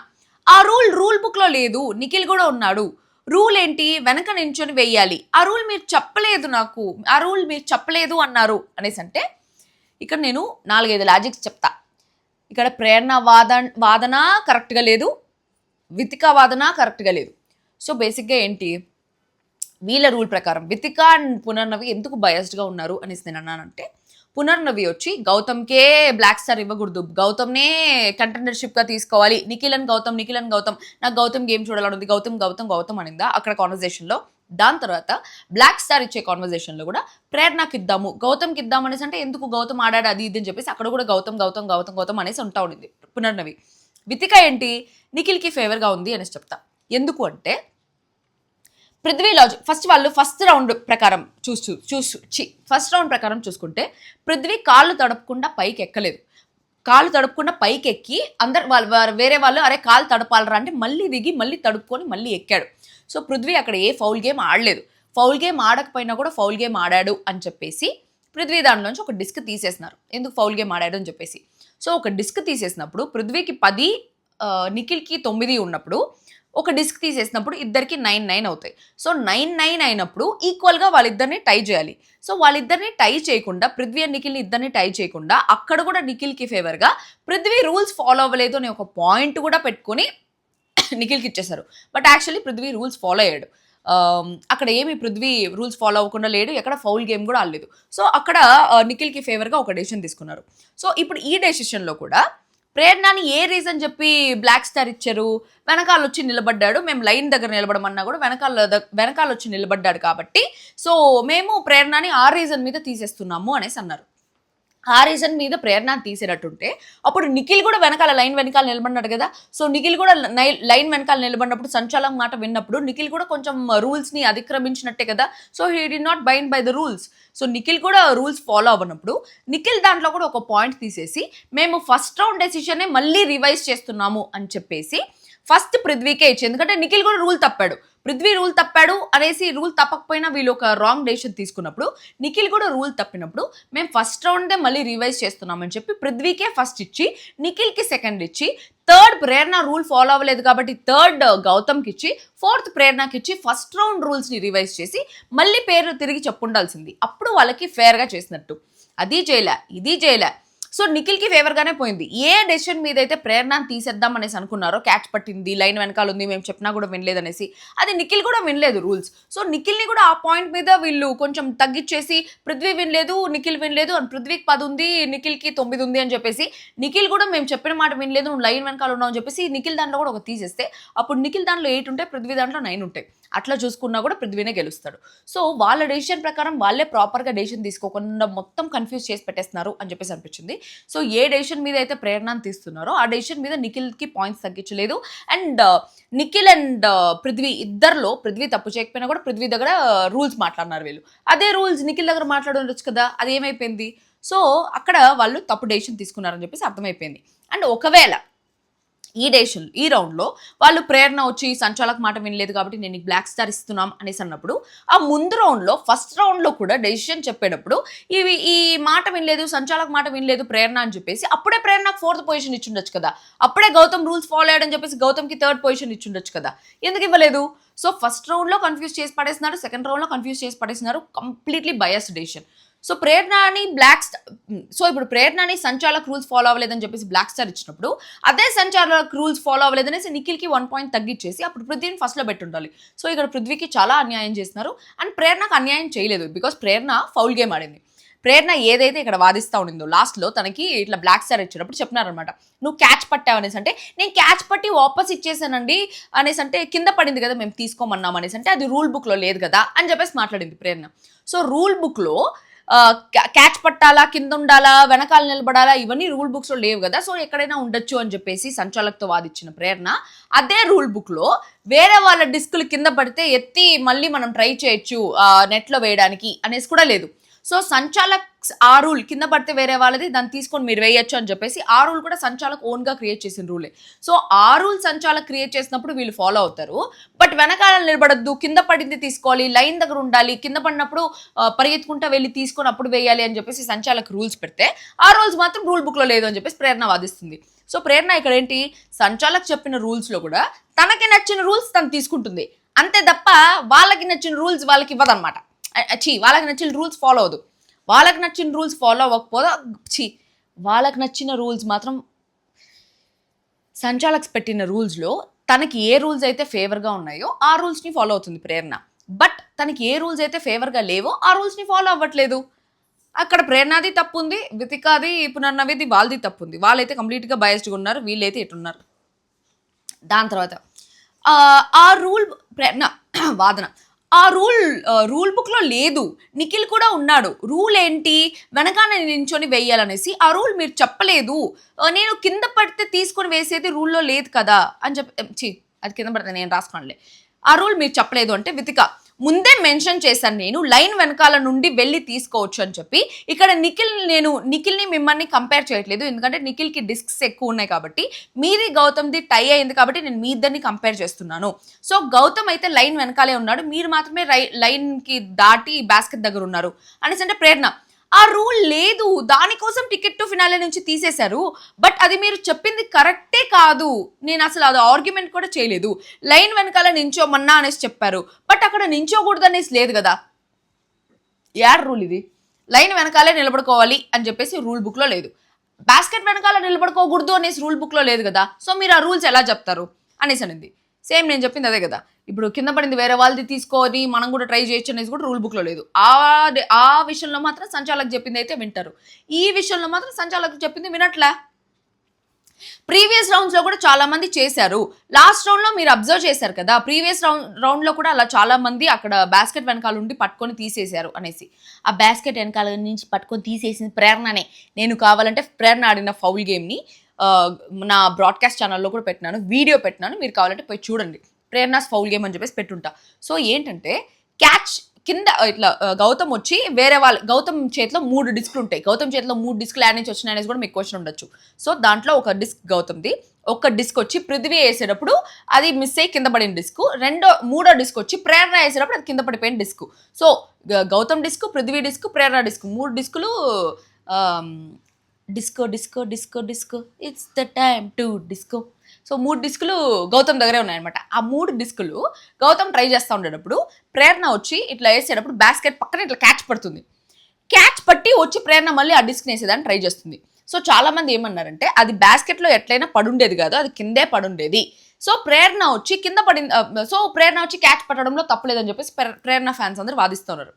ఆ రూల్ బుక్లో లేదు, నిఖిల్ కూడా ఉన్నాడు, రూల్ ఏంటి వెనక నించొని వేయాలి, ఆ రూల్ మీరు చెప్పలేదు నాకు, ఆ రూల్ మీరు చెప్పలేదు అన్నారు అనేసి అంటే ఇక్కడ నేను 4-5 లాజిక్స్ చెప్తా. ఇక్కడ ప్రేరణ వాదన కరెక్ట్గా లేదు, వితిక వాదన కరెక్ట్గా లేదు. సో బేసిక్గా ఏంటి వీళ్ళ రూల్ ప్రకారం వితిక అండ్ పునర్నవి ఎందుకు బయస్డ్గా ఉన్నారు అనేసి నేను అన్నానంటే పునర్నవి వచ్చి గౌతమ్కే బ్లాక్ స్టార్ ఇవ్వకూడదు, గౌతమ్నే కంటెండర్షిప్గా తీసుకోవాలి, నిఖిల్ అండ్ గౌతమ్ నాకు గౌతమ్ గేమ్ చూడాలనుంది, గౌతమ్ అనిందా అక్కడ కాన్వర్జేషన్లో. దాని తర్వాత బ్లాక్ స్టార్ ఇచ్చే కాన్వర్జేషన్లో కూడా ప్రేరణకి ఇద్దాము గౌతమ్కి ఇద్దాం అనేసి అంటే ఎందుకు గౌతమ్ ఆడాడు అది ఇది అని చెప్పేసి అక్కడ కూడా గౌతమ్ అనేసి ఉంటా ఉండింది పునర్నవి. వితిక ఏంటి నిఖిల్కి ఫేవర్గా ఉంది అనేసి చెప్తా. ఎందుకు అంటే పృథ్వీ లాజిక్ ఫస్ట్ రౌండ్ ప్రకారం చూసుకుంటే పృథ్వీ కాళ్ళు తడపకుండా పైకి ఎక్కలేదు, కాళ్ళు తడుపుకుండా పైకి ఎక్కి వేరే వాళ్ళు అరే కాళ్ళు తడపాలరా అంటే మళ్ళీ దిగి మళ్ళీ తడుపుకొని మళ్ళీ ఎక్కాడు. సో పృథ్వీ అక్కడ ఏ ఫౌల్ గేమ్ ఆడలేదు, ఫౌల్ గేమ్ ఆడకపోయినా కూడా ఫౌల్ గేమ్ ఆడాడు అని చెప్పేసి పృథ్వీ దానిలోంచి ఒక డిస్క్ తీసేసినారు, ఎందుకు ఫౌల్ గేమ్ ఆడాడు అని చెప్పేసి. సో ఒక డిస్క్ తీసేసినప్పుడు పృథ్వీకి 10 నిఖిల్కి 9 ఉన్నప్పుడు ఒక డిస్క్ తీసేసినప్పుడు ఇద్దరికి 9 అవుతాయి. సో 9 అయినప్పుడు ఈక్వల్గా వాళ్ళిద్దరిని టై చేయాలి. సో వాళ్ళిద్దరిని టై చేయకుండా, పృథ్వీ అండ్ నిఖిల్ని ఇద్దరిని టై చేయకుండా అక్కడ కూడా నిఖిల్కి ఫేవర్గా పృథ్వీ రూల్స్ ఫాలో అవ్వలేదు అనే ఒక పాయింట్ కూడా పెట్టుకొని నిఖిల్కి ఇచ్చేశారు. But actually Prithvi rules follow అయ్యాడు. అక్కడ ఏమి పృథ్వీ రూల్స్ ఫాలో అవ్వకుండా లేడు, ఎక్కడ ఫౌల్ గేమ్ కూడా ఆడలేదు. సో అక్కడ నిఖిల్కి ఫేవర్గా ఒక డెసిషన్ తీసుకున్నారు. సో ఇప్పుడు ఈ డెసిషన్లో కూడా ప్రేరణని ఏ రీజన్ చెప్పి బ్లాక్ స్టార్ ఇచ్చారు, వెనకాల వచ్చి నిలబడ్డాడు, మేము లైన్ దగ్గర నిలబడమన్నా కూడా వెనకాల వచ్చి నిలబడ్డాడు కాబట్టి సో మేము ప్రేరణని ఆ రీజన్ మీద తీసేస్తున్నాము అనేసి అన్నారు. ఆ రీజన్ మీద ప్రేరణని తీసేటట్టుంటే అప్పుడు నిఖిల్ కూడా లైన్ వెనకాల నిలబడినాడు కదా. సో నిఖిల్ కూడా లైన్ వెనకాల నిలబడినప్పుడు సంచాలక్ మాట విన్నప్పుడు నిఖిల్ కూడా కొంచెం రూల్స్ని అతిక్రమించినట్టే కదా. So he did not bind by the rules. So Nikhil కూడా రూల్స్ ఫాలో అవ్వనప్పుడు నిఖిల్ దాంట్లో కూడా ఒక పాయింట్ తీసేసి మేము ఫస్ట్ రౌండ్ డెసిషనే మళ్ళీ రివైజ్ చేస్తున్నాము అని చెప్పేసి ఫస్ట్ పృథ్వీకే ఇచ్చి, ఎందుకంటే నిఖిల్ కూడా రూల్ తప్పాడు, పృథ్వీ రూల్ తప్పాడు అనేసి రూల్ తప్పకపోయినా వీళ్ళు ఒక రాంగ్ డెసిషన్ తీసుకున్నప్పుడు నిఖిల్ కూడా రూల్ తప్పినప్పుడు మేము ఫస్ట్ రౌండ్దే మళ్ళీ రివైజ్ చేస్తున్నామని చెప్పి పృథ్వీకే ఫస్ట్ ఇచ్చి నిఖిల్కి సెకండ్ ఇచ్చి థర్డ్ ప్రేరణ రూల్ ఫాలో అవ్వలేదు కాబట్టి థర్డ్ గౌతమ్కి ఇచ్చి ఫోర్త్ ప్రేరణకి ఇచ్చి ఫస్ట్ రౌండ్ రూల్స్ని రివైజ్ చేసి మళ్ళీ పేరు తిరిగి చెప్పుండాల్సింది. అప్పుడు వాళ్ళకి ఫేర్గా చేసినట్టు. అది చేయలే, ఇది చేయలే. సో నిఖిల్కి ఫేవర్గానే పోయింది. ఏ డెసిషన్ మీద అయితే ప్రేరణని తీసేద్దాం అనేసి అనుకున్నారో, క్యాచ్ పట్టింది, లైన్ వెనకాల ఉంది, మేము చెప్పినా కూడా వినలేదు అనేసి, అది నిఖిల్ కూడా వినలేదు రూల్స్. సో నిఖిల్ని కూడా ఆ పాయింట్ మీద వీళ్ళు కొంచెం తగ్గించేసి పృథ్వీ వినలేదు, నిఖిల్ వినలేదు అని, పృథ్వీకి 10 ఉంది, నిఖిల్కి 9 ఉంది అని చెప్పేసి నిఖిల్ కూడా మేము చెప్పిన మాట వినలేదు, నువ్వు లైన్ వెనకాల ఉన్నావు అని చెప్పేసి నిఖిల్ దాంట్లో కూడా ఒక తీసేస్తే అప్పుడు నిఖిల్ దాంట్లో 8 ఉంటాయి, పృథ్వీ దాంట్లో 9 ఉంటాయి. అట్లా చూసుకున్నా కూడా పృథ్వీనే గెలుస్తాడు. సో వాళ్ళ డెసిషన్ ప్రకారం వాళ్ళే ప్రాపర్గా డెసిషన్ తీసుకోకుండా మొత్తం కన్ఫ్యూజ్ చేసి పెట్టేస్తున్నారు అని చెప్పేసి అనిపించింది. సో ఏ డెసిషన్ మీద అయితే ప్రేరణని తీస్తున్నారో ఆ డెసిషన్ మీద నిఖిల్కి పాయింట్స్ తగ్గించలేదు. అండ్ నిఖిల్ అండ్ పృథ్వీ ఇద్దరిలో పృథ్వీ తప్పు చేయకపోయినా కూడా పృథ్వీ దగ్గర రూల్స్ మాట్లాడినారు వీళ్ళు. అదే రూల్స్ నిఖిల్ దగ్గర మాట్లాడవచ్చు కదా, అది ఏమైపోయింది. సో అక్కడ వాళ్ళు తప్పు డెసిషన్ తీసుకున్నారని చెప్పేసి అర్థమైపోయింది. అండ్ ఒకవేళ ఈ రౌండ్లో వాళ్ళు ప్రేరణ వచ్చి సంచాలక్ మాట వినలేదు కాబట్టి నేను బ్లాక్ స్టార్ ఇస్తున్నాం అనేసి అన్నప్పుడు ఆ ముందు రౌండ్లో ఫస్ట్ రౌండ్లో కూడా డెసిషన్ చెప్పేటప్పుడు ఈ మాట వినలేదు, సంచాలక్ మాట వినలేదు ప్రేరణ అని చెప్పేసి అప్పుడే ప్రేరణకు 4th పొజిషన్ ఇచ్చుండొచ్చు కదా. అప్పుడే గౌతమ్ రూల్స్ ఫాలో అయ్యాడని చెప్పేసి గౌతమ్కి 3rd పొజిషన్ ఇచ్చుండొచ్చు కదా. ఎందుకు ఇవ్వలేదు? సో ఫస్ట్ రౌండ్లో కన్ఫ్యూజ్ చేసి పడేస్తున్నారు, సెకండ్ రౌండ్లో కన్ఫ్యూజ్ చేసి పడేస్తున్నారు. Completely biased decision. సో ఇప్పుడు ప్రేరణని సంచాలక్ రూల్స్ ఫాలో అవ్వలేదని చెప్పేసి బ్లాక్ స్టార్ ఇచ్చినప్పుడు అదే సంచాలక్ రూల్స్ ఫాలో అవ్వలేదనేసి నిఖిల్కి 1 పాయింట్ తగ్గించేసి అప్పుడు పృథ్వీని ఫస్ట్లో పెట్టుండాలి. సో ఇక్కడ పృథ్వీకి చాలా అన్యాయం చేస్తున్నారు. అండ్ ప్రేరణకు అన్యాయం చేయలేదు, బికాస్ ప్రేరణ ఫౌల్ గేమ్ ఆడింది. ప్రేరణ ఏదైతే ఇక్కడ వాదిస్తూ ఉండిందో లాస్ట్లో తనకి ఇట్లా బ్లాక్ స్టార్ ఇచ్చినప్పుడు చెప్పినారనమాట, నువ్వు క్యాచ్ పట్టావు అనేసి అంటే నేను క్యాచ్ పట్టి వాపస్ ఇచ్చేసానండి అనేసి అంటే కింద పడింది కదా మేము తీసుకోమన్నాం అనేసి అంటే అది రూల్ బుక్లో లేదు కదా అని చెప్పేసి మాట్లాడింది ప్రేరణ. సో రూల్ బుక్లో క్యాచ్ పట్టాలా, కింద ఉండాలా, వెనకాల నిలబడాలా, ఇవన్నీ రూల్ బుక్స్లో లేవు కదా. సో ఎక్కడైనా ఉండొచ్చు అని చెప్పేసి సంచాలక్తో వాదించిన ప్రేరణ అదే రూల్ బుక్లో వేరే వాళ్ళ డిస్కులు కింద పడితే ఎత్తి మళ్ళీ మనం ట్రై చేయొచ్చు నెట్లో వేయడానికి అనేసి కూడా లేదు. సో సంచాలక్ ఆ రూల్ కింద పడితే వేరే వాళ్ళది దాన్ని తీసుకొని మీరు వేయచ్చు అని చెప్పేసి ఆ రూల్ కూడా సంచాలక్ ఓన్గా క్రియేట్ చేసిన రూలే. సో ఆ రూల్ సంచాలక్ క్రియేట్ చేసినప్పుడు వీళ్ళు ఫాలో అవుతారు. బట్ వెనకాల నిలబడద్దు, కింద పడింది తీసుకోవాలి, లైన్ దగ్గర ఉండాలి, కింద పడినప్పుడు పరిగెత్తుకుంటా వెళ్ళి తీసుకొని అప్పుడు వేయాలి అని చెప్పేసి సంచాలక్ రూల్స్ పెడితే ఆ రూల్స్ మాత్రం రూల్ బుక్లో లేదు అని చెప్పేసి ప్రేరణ వాదిస్తుంది. సో ప్రేరణ ఇక్కడ ఏంటి, సంచాలక్ చెప్పిన రూల్స్లో కూడా తనకి నచ్చిన రూల్స్ తను తీసుకుంటుంది అంతే తప్ప వాళ్ళకి నచ్చిన రూల్స్ వాళ్ళకి ఇవ్వదన్నమాట. వాళ్ళకి నచ్చిన రూల్స్ ఫాలో అవ్వదు. వాళ్ళకి నచ్చిన రూల్స్ ఫాలో అవ్వకపోతే వాళ్ళకి నచ్చిన రూల్స్ మాత్రం సంచాలక్స్ పెట్టిన రూల్స్లో తనకి ఏ రూల్స్ అయితే ఫేవర్గా ఉన్నాయో ఆ రూల్స్ని ఫాలో అవుతుంది ప్రేరణ. బట్ తనకి ఏ రూల్స్ అయితే ఫేవర్గా లేవో ఆ రూల్స్ని ఫాలో అవ్వట్లేదు. అక్కడ ప్రేరణది తప్పు ఉంది, వితికాది పునర్నవిది వాళ్ళది తప్పు ఉంది. వాళ్ళైతే కంప్లీట్గా బయస్డ్గా ఉన్నారు, వీళ్ళైతే ఎటున్నారు. దాని తర్వాత ఆ రూల్ ప్రేరణ వాదన ఆ రూల్ బుక్లో లేదు, నిఖిల్ కూడా ఉన్నాడు. రూల్ ఏంటి, వెనకాల నించొని వేయాలనేసి ఆ రూల్ మీరు చెప్పలేదు, నేను కింద పడితే తీసుకొని వేసేది రూల్లో లేదు కదా అని చెప్పి అది కింద పడితే నేను రాసుకోండి, ఆ రూల్ మీరు చెప్పలేదు అంటే వితిక ముందే మెన్షన్ చేశాను నేను లైన్ వెనకాల నుండి వెళ్ళి తీసుకోవచ్చు అని చెప్పి. ఇక్కడ నిఖిల్ని మిమ్మల్ని కంపేర్ చేయట్లేదు, ఎందుకంటే నిఖిల్కి డిస్క్స్ ఎక్కువ ఉన్నాయి కాబట్టి, మీది గౌతమ్ది టై అయింది కాబట్టి నేను మీ ఇద్దరిని కంపేర్ చేస్తున్నాను. సో గౌతమ్ అయితే లైన్ వెనకాలే ఉన్నాడు, మీరు మాత్రమే లైన్కి దాటి బాస్కెట్ దగ్గర ఉన్నారు అనేసి అంటే ప్రేరణ ఆ రూల్ లేదు, దానికోసం టికెట్ టు ఫినాలే నుంచి తీసేశారు. బట్ అది మీరు చెప్పింది కరెక్టే కాదు, నేను అసలు అది ఆర్గ్యుమెంట్ కూడా చేయలేదు. లైన్ వెనకాల నించోమన్నా అనేసి చెప్పారు, బట్ అక్కడ నించోకూడదు అనేసి లేదు కదా. యాడ్ రూల్ ఇది? లైన్ వెనకాలే నిలబడుకోవాలి అని చెప్పేసి రూల్ బుక్లో లేదు. బాస్కెట్ వెనకాల నిలబడుకోకూడదు అనేసి రూల్ బుక్లో లేదు కదా. సో మీరు ఆ రూల్స్ ఎలా చెప్తారు అనేసి అనింది. సేమ్ నేను చెప్పింది అదే కదా. ఇప్పుడు కింద పడింది వేరే వాళ్ళది తీసుకొని మనం కూడా ట్రై చేయొచ్చు అనేసి కూడా రూల్ బుక్లో లేదు. ఆ విషయంలో మాత్రం సంచాలక్ చెప్పింది అయితే వింటారు, ఈ విషయంలో మాత్రం సంచాలక్ చెప్పింది వినట్లే. ప్రీవియస్ రౌండ్స్లో కూడా చాలా మంది చేశారు. లాస్ట్ రౌండ్లో మీరు అబ్జర్వ్ చేశారు కదా, ప్రీవియస్ రౌండ్లో కూడా అలా చాలా మంది అక్కడ బాస్కెట్ వెనకాల ఉండి పట్టుకొని తీసేశారు అనేసి. ఆ బాస్కెట్ వెనకాల నుంచి పట్టుకొని తీసేసింది ప్రేరణనే. నేను కావాలంటే ప్రేరణ ఆడిన ఫౌల్ గేమ్ని నా బ్రాడ్కాస్ట్ ఛానల్లో కూడా పెట్టినాను, వీడియో పెట్టినాను, మీరు కావాలంటే పోయి చూడండి. ప్రేరణాస్ ఫౌల్ గేమ్ అని చెప్పేసి పెట్టుంటా. సో ఏంటంటే క్యాచ్ కింద ఇట్లా గౌతమ్ వచ్చి వేరే వాళ్ళు, గౌతమ్ చేతిలో 3 డిస్క్లు ఉంటాయి. గౌతమ్ చేతిలో 3 డిస్క్లు యాడ్ నుంచి వచ్చినాయి అనేసి కూడా మీకు క్వశ్చన్ ఉండొచ్చు. సో దాంట్లో ఒక డిస్క్ గౌతమ్ది, ఒక డిస్క్ వచ్చి పృథ్వీ వేసేటప్పుడు అది మిస్ అయ్యి కింద పడిన డిస్క్, మూడో డిస్క్ వచ్చి ప్రేరణ వేసేటప్పుడు అది కింద పడిపోయిన disc. So Gautham disc, Prithvi disc, Prerana disc, 3 డిస్కులు. Disco disco disco disco it's the time to disco. So 3 డిస్కులు గౌతమ్ దగ్గరే ఉన్నాయన్నమాట. ఆ 3 డిస్కులు గౌతమ్ ట్రై చేస్తూ ఉండేటప్పుడు ప్రేరణ వచ్చి ఇట్లా వేసేటప్పుడు బాస్కెట్ పక్కన ఇట్లా క్యాచ్ పడుతుంది. క్యాచ్ పట్టి వచ్చి ప్రేరణ మళ్ళీ ఆ డిస్క్ని వేసేదాన్ని ట్రై చేస్తుంది. సో చాలా మంది ఏమన్నారంటే అది బాస్కెట్లో ఎట్లయినా పడుండేది కాదు, అది కిందే పడుండేది. సో ప్రేరణ వచ్చి కింద పడింది, సో ప్రేరణ వచ్చి క్యాచ్ పట్టడంలో తప్పలేదని చెప్పేసి ప్రేరణ ఫ్యాన్స్ అందరూ వాదిస్తున్నారు.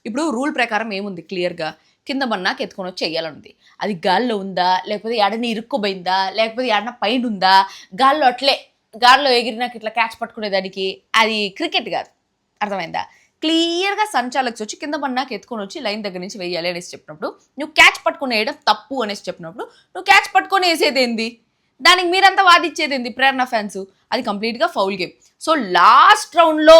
ఇప్పుడు రూల్ ప్రకారం ఏముంది క్లియర్గా, కింద మన్నాక ఎత్తుకొని వచ్చి వేయాలనుంది. అది గాల్లో ఉందా, లేకపోతే ఎడని ఇరుక్కుపోయిందా, లేకపోతే ఎడన పైన ఉందా, గాల్లో అట్లే గాల్లో ఎగిరినాక ఇట్లా క్యాచ్ పట్టుకునేదానికి, అది క్రికెట్ కాదు. అర్థమైందా? క్లియర్గా సంచాలక్స్ వచ్చి కింద మన్నాక ఎత్తుకొని వచ్చి లైన్ దగ్గర నుంచి వేయాలి అనేసి చెప్పినప్పుడు, నువ్వు క్యాచ్ పట్టుకొని వేయడం తప్పు అనేసి చెప్పినప్పుడు నువ్వు క్యాచ్ పట్టుకొని వేసేది ఏంది, దానికి మీరంతా వాదించేది ఏంది ప్రేరణ ఫ్యాన్స్? అది కంప్లీట్గా ఫౌల్ గేమ్. సో లాస్ట్ రౌండ్లో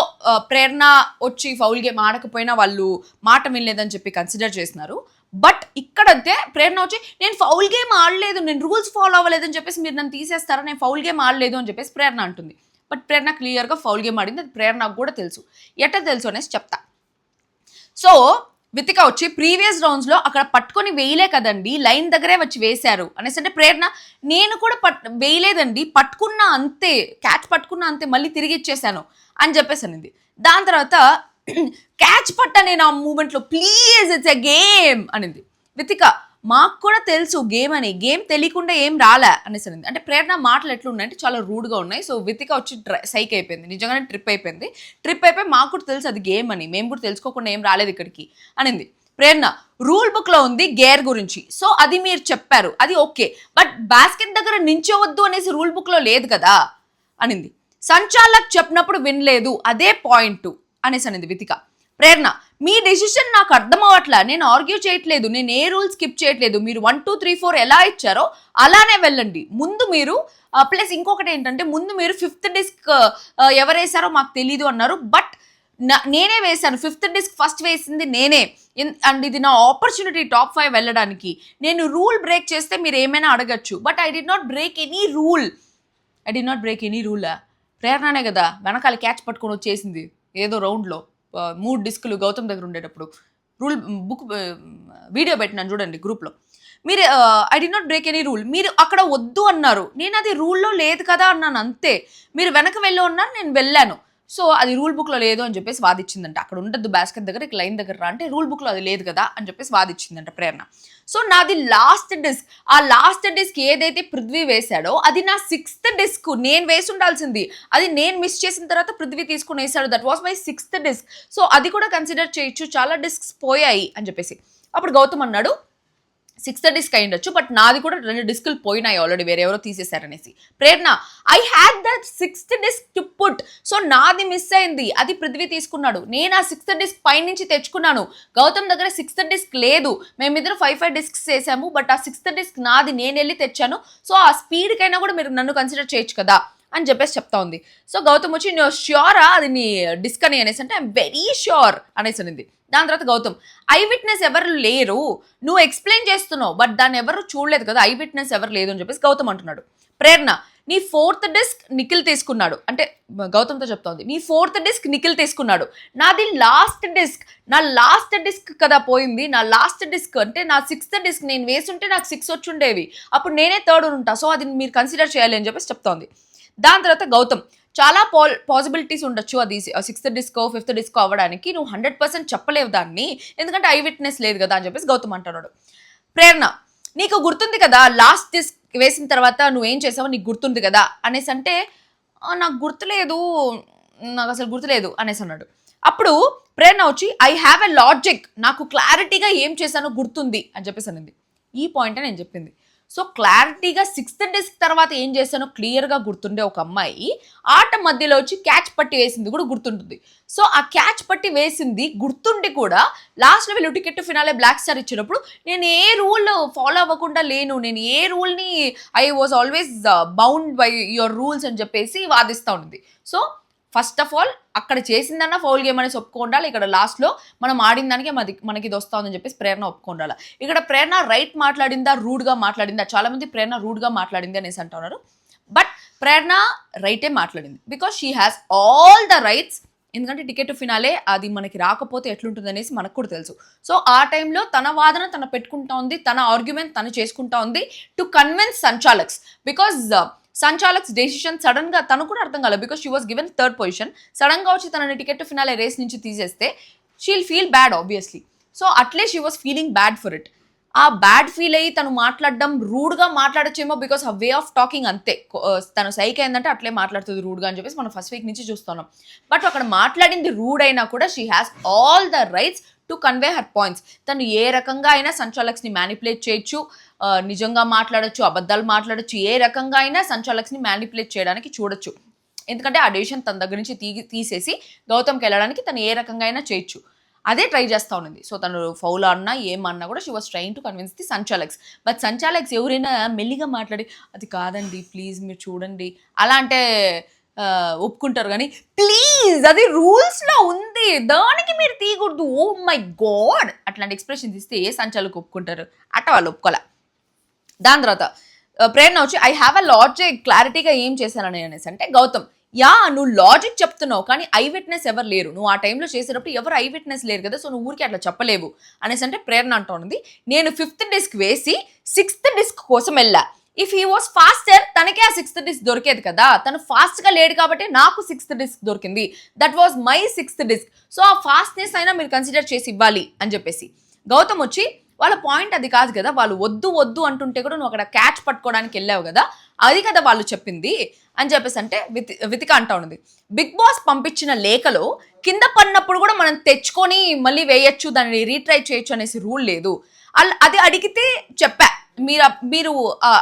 ప్రేరణ వచ్చి ఫౌల్ గేమ్ ఆడకపోయినా వాళ్ళు మాట వినలేదని చెప్పి కన్సిడర్ చేస్తున్నారు. బట్ ఇక్కడంతే ప్రేరణ వచ్చి నేను ఫౌల్ గేమ్ ఆడలేదు, నేను రూల్స్ ఫాలో అవ్వలేదని చెప్పేసి మీరు నన్ను తీసేస్తారా, నేను ఫౌల్ గేమ్ ఆడలేదు అని చెప్పేసి ప్రేరణ అంటుంది. బట్ ప్రేరణ క్లియర్గా ఫౌల్ గేమ్ ఆడింది, అది ప్రేరణకు కూడా తెలుసు. ఎట్లా తెలుసు అనేసి చెప్తా. సో వితిక వచ్చి ప్రీవియస్ రౌండ్స్లో అక్కడ పట్టుకొని వేయలే కదండి, లైన్ దగ్గరే వచ్చి వేశారు అనేసి అంటే ప్రేరణ నేను కూడా వేయలేదండి, పట్టుకున్నా అంతే, క్యాచ్ పట్టుకున్నా అంతే, మళ్ళీ తిరిగి ఇచ్చేసాను అని చెప్పేసి అనింది. దాని తర్వాత క్యాచ్ పట్ట నేను ఆ మూమెంట్లో, ప్లీజ్ ఇట్స్ ఎ గేమ్ అనింది. వితిక మాకు కూడా తెలుసు గేమ్ అని, గేమ్ తెలియకుండా ఏం రాలే అనేసి అనింది. అంటే ప్రేరణ మాటలు ఎట్లున్నాయంటే చాలా రూడ్గా ఉన్నాయి. సో వితిక వచ్చి సైక్ అయిపోయింది, నిజంగానే ట్రిప్ అయిపోయి మాకు కూడా తెలుసు అది గేమ్ అని, మేము కూడా తెలుసుకోకుండా ఏం రాలేదు ఇక్కడికి అనింది. ప్రేరణ రూల్ బుక్లో ఉంది గేర్ గురించి, సో అది మీరు చెప్పారు, అది ఓకే, బట్ బాస్కెట్ దగ్గర నించోవద్దు అనేసి రూల్ బుక్లో లేదు కదా అనింది. సంచాలక్ చెప్పినప్పుడు వినలేదు, అదే పాయింట్ అనేసి అనింది వితిక. ప్రేరణ మీ డెసిషన్ నాకు అర్థం అవ్వట్లా, నేను ఆర్గ్యూ చేయట్లేదు, నేను ఏ రూల్ స్కిప్ చేయట్లేదు, మీరు 1 2 3 4 ఎలా ఇచ్చారో అలానే వెళ్ళండి. ముందు మీరు ప్లస్ ఇంకొకటి ఏంటంటే, ముందు మీరు 5th డిస్క్ ఎవరు వేసారో మాకు తెలీదు అన్నారు, బట్ నేనే వేశాను, 5th డిస్క్ ఫస్ట్ వేసింది నేనే, అండ్ ఇది నా ఆపర్చునిటీ టాప్ 5 వెళ్ళడానికి. నేను రూల్ బ్రేక్ చేస్తే మీరు ఏమైనా అడగచ్చు, but I did not break any rule. ప్రేరణనే కదా వెనకాల క్యాచ్ పట్టుకొని వచ్చేసింది ఏదో రౌండ్లో, 3 డిస్కులు గౌతమ్ దగ్గర ఉండేటప్పుడు. రూల్ బుక్ వీడియో పెట్టినాను చూడండి గ్రూప్లో. మీరు I did not break any rule, మీరు అక్కడ వద్దు అన్నారు, నేను అది రూల్లో లేదు కదా అన్నాను అంతే. మీరు వెనక వెళ్ళి ఉన్నారు, నేను వెళ్ళాను, సో అది రూల్ బుక్లో లేదు అని చెప్పేసి వాదిచ్చిందంట. అక్కడ ఉండద్దు బాస్కెట్ దగ్గర, ఇక లైన్ దగ్గర రా అంటే రూల్ బుక్లో అది లేదు కదా అని చెప్పేసి వాదిచ్చిందంట ప్రేరణ. సో నాది లాస్ట్ డిస్క్, ఆ లాస్ట్ డిస్క్ ఏదైతే పృథ్వీ వేశాడో అది నా 6th డిస్క్, నేను వేసి ఉండాల్సింది, అది నేను మిస్ చేసిన తర్వాత పృథ్వీ తీసుకుని వేశాడు, that was my 6th disc. So అది కూడా కన్సిడర్ చేయొచ్చు, చాలా డిస్క్స్ పోయాయి అని చెప్పేసి. అప్పుడు గౌతమ్ అన్నాడు 6th డిస్క్ అయి ఉండొచ్చు, బట్ నాది కూడా 2 డిస్కులు పోయినాయి ఆల్రెడీ, వేరెవరో తీసేశారనేసి. Prerana I had that 6th disc to put, so నాది మిస్ అయింది, అది పృథ్వీ తీసుకున్నాడు, నేను ఆ 6th డిస్క్ పైనుంచి తెచ్చుకున్నాను, గౌతమ్ దగ్గర 6th డిస్క్ లేదు, మేమిద్దరు 5 డిస్క్స్ వేసాము, బట్ ఆ 6th డిస్క్ నాది, నేను వెళ్ళి తెచ్చాను, సో ఆ స్పీడ్కైనా కూడా మీరు నన్ను కన్సిడర్ చేయొచ్చు కదా అని చెప్పేసి చెప్తా ఉంది. సో గౌతమ్ వచ్చి నువ్వు ష్యూరా అది నీ డిస్క్ అని అనేసి అంటే ఐఎమ్ వెరీ ష్యూర్ అనేసి అనింది. దాని తర్వాత గౌతమ్ ఐ విట్నెస్ ఎవరు లేరు, నువ్వు ఎక్స్ప్లెయిన్ చేస్తున్నావు బట్ దాన్ని ఎవరు చూడలేదు కదా, ఐ విట్నెస్ ఎవరు లేదు అని చెప్పేసి గౌతమ్ అంటున్నాడు. ప్రేరణ నీ 4th డిస్క్ నిఖిల్ తీసుకున్నాడు అంటే గౌతమ్తో చెప్తా ఉంది, నీ 4th డిస్క్ నిఖిల్ తీసుకున్నాడు, నాది లాస్ట్ డిస్క్, నా లాస్ట్ డిస్క్ కదా పోయింది, నా లాస్ట్ డిస్క్ అంటే నా 6th డిస్క్ నేను వేసుంటే నాకు 6 వచ్చి ఉండేవి, అప్పుడు నేనే 3rd ఉంటా, సో అది మీరు కన్సిడర్ చేయాలి అని చెప్పేసి చెప్తోంది. దాని తర్వాత గౌతమ్ చాలా పాసిబిలిటీస్ ఉండొచ్చు అది 6th డిస్కో 5th డిస్కో అవ్వడానికి, నువ్వు 100% చెప్పలేవు దాన్ని ఎందుకంటే ఐ విట్నెస్ లేదు కదా అని చెప్పేసి గౌతమ్ అంటున్నాడు. ప్రేరణ నీకు గుర్తుంది కదా లాస్ట్ డిస్క్ వేసిన తర్వాత నువ్వేం చేసావో నీకు గుర్తుంది కదా అనేసి అంటే నాకు గుర్తులేదు, నాకు అసలు గుర్తులేదు అనేసి అన్నాడు. అప్పుడు ప్రేరణ వచ్చి ఐ హ్యావ్ ఎ లాజిక్, నాకు క్లారిటీగా ఏం చేశానో గుర్తుంది అని చెప్పేసి అనింది. ఈ పాయింటే నేను చెప్పింది. సో క్లారిటీగా 6th డిస్క్ తర్వాత ఏం చేశానో క్లియర్గా గుర్తుండే ఒక అమ్మాయి ఆట మధ్యలో వచ్చి క్యాచ్ పట్టి వేసింది కూడా గుర్తుంటుంది. సో ఆ క్యాచ్ పట్టి వేసింది గుర్తుండి కూడా లాస్ట్లో వీళ్ళు టికెట్ ఫినాలే బ్లాక్ స్టార్ ఇచ్చినప్పుడు నేను ఏ రూల్ ఫాలో అవ్వకుండా లేను, నేను ఏ రూల్ని I was always bound by your rules అని చెప్పేసి వాదిస్తూ ఉంది. సో ఫస్ట్ ఆఫ్ ఆల్ అక్కడ చేసిందన్న ఫౌల్ గేమ్ అనేసి ఒప్పుకోండాలి, ఇక్కడ లాస్ట్లో మనం ఆడిన దానికే మనకి ఇది వస్తా ఉందని చెప్పేసి ప్రేరణ ఒప్పుకోండాలి. ఇక్కడ ప్రేరణ రైట్ మాట్లాడిందా రూడ్గా మాట్లాడిందా, చాలామంది ప్రేరణ రూడ్గా మాట్లాడింది అనేసి అంటున్నారు, బట్ ప్రేరణ రైటే మాట్లాడింది because she has all the rights. ఎందుకంటే టికెట్ ఫినాలే అది మనకి రాకపోతే ఎట్లుంటుంది అనేసి మనకు కూడా తెలుసు. సో ఆ టైంలో తన వాదన తను పెట్టుకుంటా ఉంది, తన ఆర్గ్యుమెంట్ తను చేసుకుంటా ఉంది to convince sanchalaks, because sanchalaks decision sudden గా తను కూడా అర్థం కాలేదు because she was given 3rd position. Sudden గా వచ్చి తనని టికెట్ ఫినాలే రేస్ నుంచి తీసేస్తే she'll feel bad obviously. So అట్లే she was feeling bad for it. ఆ బ్యాడ్ ఫీల్ అయ్యి తను మాట్లాడడం రూడ్గా మాట్లాడచ్చేమో బికాస్ ఆ వే ఆఫ్ టాకింగ్ అంతే, తను సైక్ అయిందంటే అట్లే మాట్లాడుతుంది రూడ్గా అని చెప్పేసి మనం ఫస్ట్ వీక్ నుంచి చూస్తున్నాం. బట్ అక్కడ మాట్లాడింది రూడ్ అయినా కూడా she has all the rights to convey her points. తను ఏ రకంగా అయినా సంచాలక్స్ని మ్యానిపులేట్ చేయొచ్చు, నిజంగా మాట్లాడచ్చు, అబద్ధాలు మాట్లాడచ్చు, ఏ రకంగా అయినా సంచాలక్స్ని మ్యానిపులేట్ చేయడానికి చూడొచ్చు. ఎందుకంటే ఆ డెసిషన్ తన దగ్గర నుంచి తీసేసి గౌతమ్కి వెళ్ళడానికి తను ఏ రకంగా అయినా చేయొచ్చు, అదే ట్రై చేస్తూ ఉన్నది. సో తను ఫౌల్ అన్నా ఏమన్నా కూడా she was trying to convince the sanchalaks. But sanchalaks ఎవరైనా మెల్లిగా మాట్లాడి అది కాదండి ప్లీజ్ మీరు చూడండి అలా అంటే ఒప్పుకుంటారు, కానీ ప్లీజ్ అది రూల్స్లో ఉంది దానికి మీరు తీయకూడదు, ఓ మై గాడ్ అట్లాంటి ఎక్స్ప్రెషన్ ఇస్తే ఏ సంచాలకు ఒప్పుకుంటారు, అట్ట వాళ్ళు ఒప్పుకోలే. దాని తర్వాత ప్రేరణ వచ్చి ఐ హ్యావ్ అ లాజిక్, క్లారిటీగా ఏం చేశానని అనేసి అంటే గౌతమ్ యా నువ్వు లాజిక్ చెప్తున్నావు కానీ ఐ విట్నెస్ ఎవరు లేరు, నువ్వు ఆ టైంలో చేసేటప్పుడు ఎవరు ఐ విట్నెస్ లేరు కదా, సో నువ్వు ఊరికి అట్లా చెప్పలేవు అనేసి అంటే ప్రేరణ అంటోంది నేను 5th డిస్క్ వేసి 6th డిస్క్ కోసం వెళ్ళా, ఇఫ్ హీ వాస్ ఫాస్టర్ తనకే ఆ 6th డిస్క్ దొరికేది కదా, తను ఫాస్ట్గా లేడు కాబట్టి నాకు 6th డిస్క్ దొరికింది, that was my 6th disc, so ఆ ఫాస్ట్నెస్ అయినా మీరు కన్సిడర్ చేసి ఇవ్వాలి అని చెప్పేసి. గౌతమ్ వచ్చి వాళ్ళ పాయింట్ అది కాదు కదా, వాళ్ళు వద్దు వద్దు అంటుంటే కూడా నువ్వు అక్కడ క్యాచ్ పట్టుకోవడానికి వెళ్ళావు కదా, అది కదా వాళ్ళు చెప్పింది అని చెప్పేసి అంటే వితిక అంటా ఉన్నది. బిగ్ బాస్ పంపించిన లేఖలో కింద పడినప్పుడు కూడా మనం తెచ్చుకొని మళ్ళీ వేయచ్చు, దాన్ని రీట్రై చేయొచ్చు అనేసి రూల్ లేదు, అది అడిగితే చెప్పా, మీరు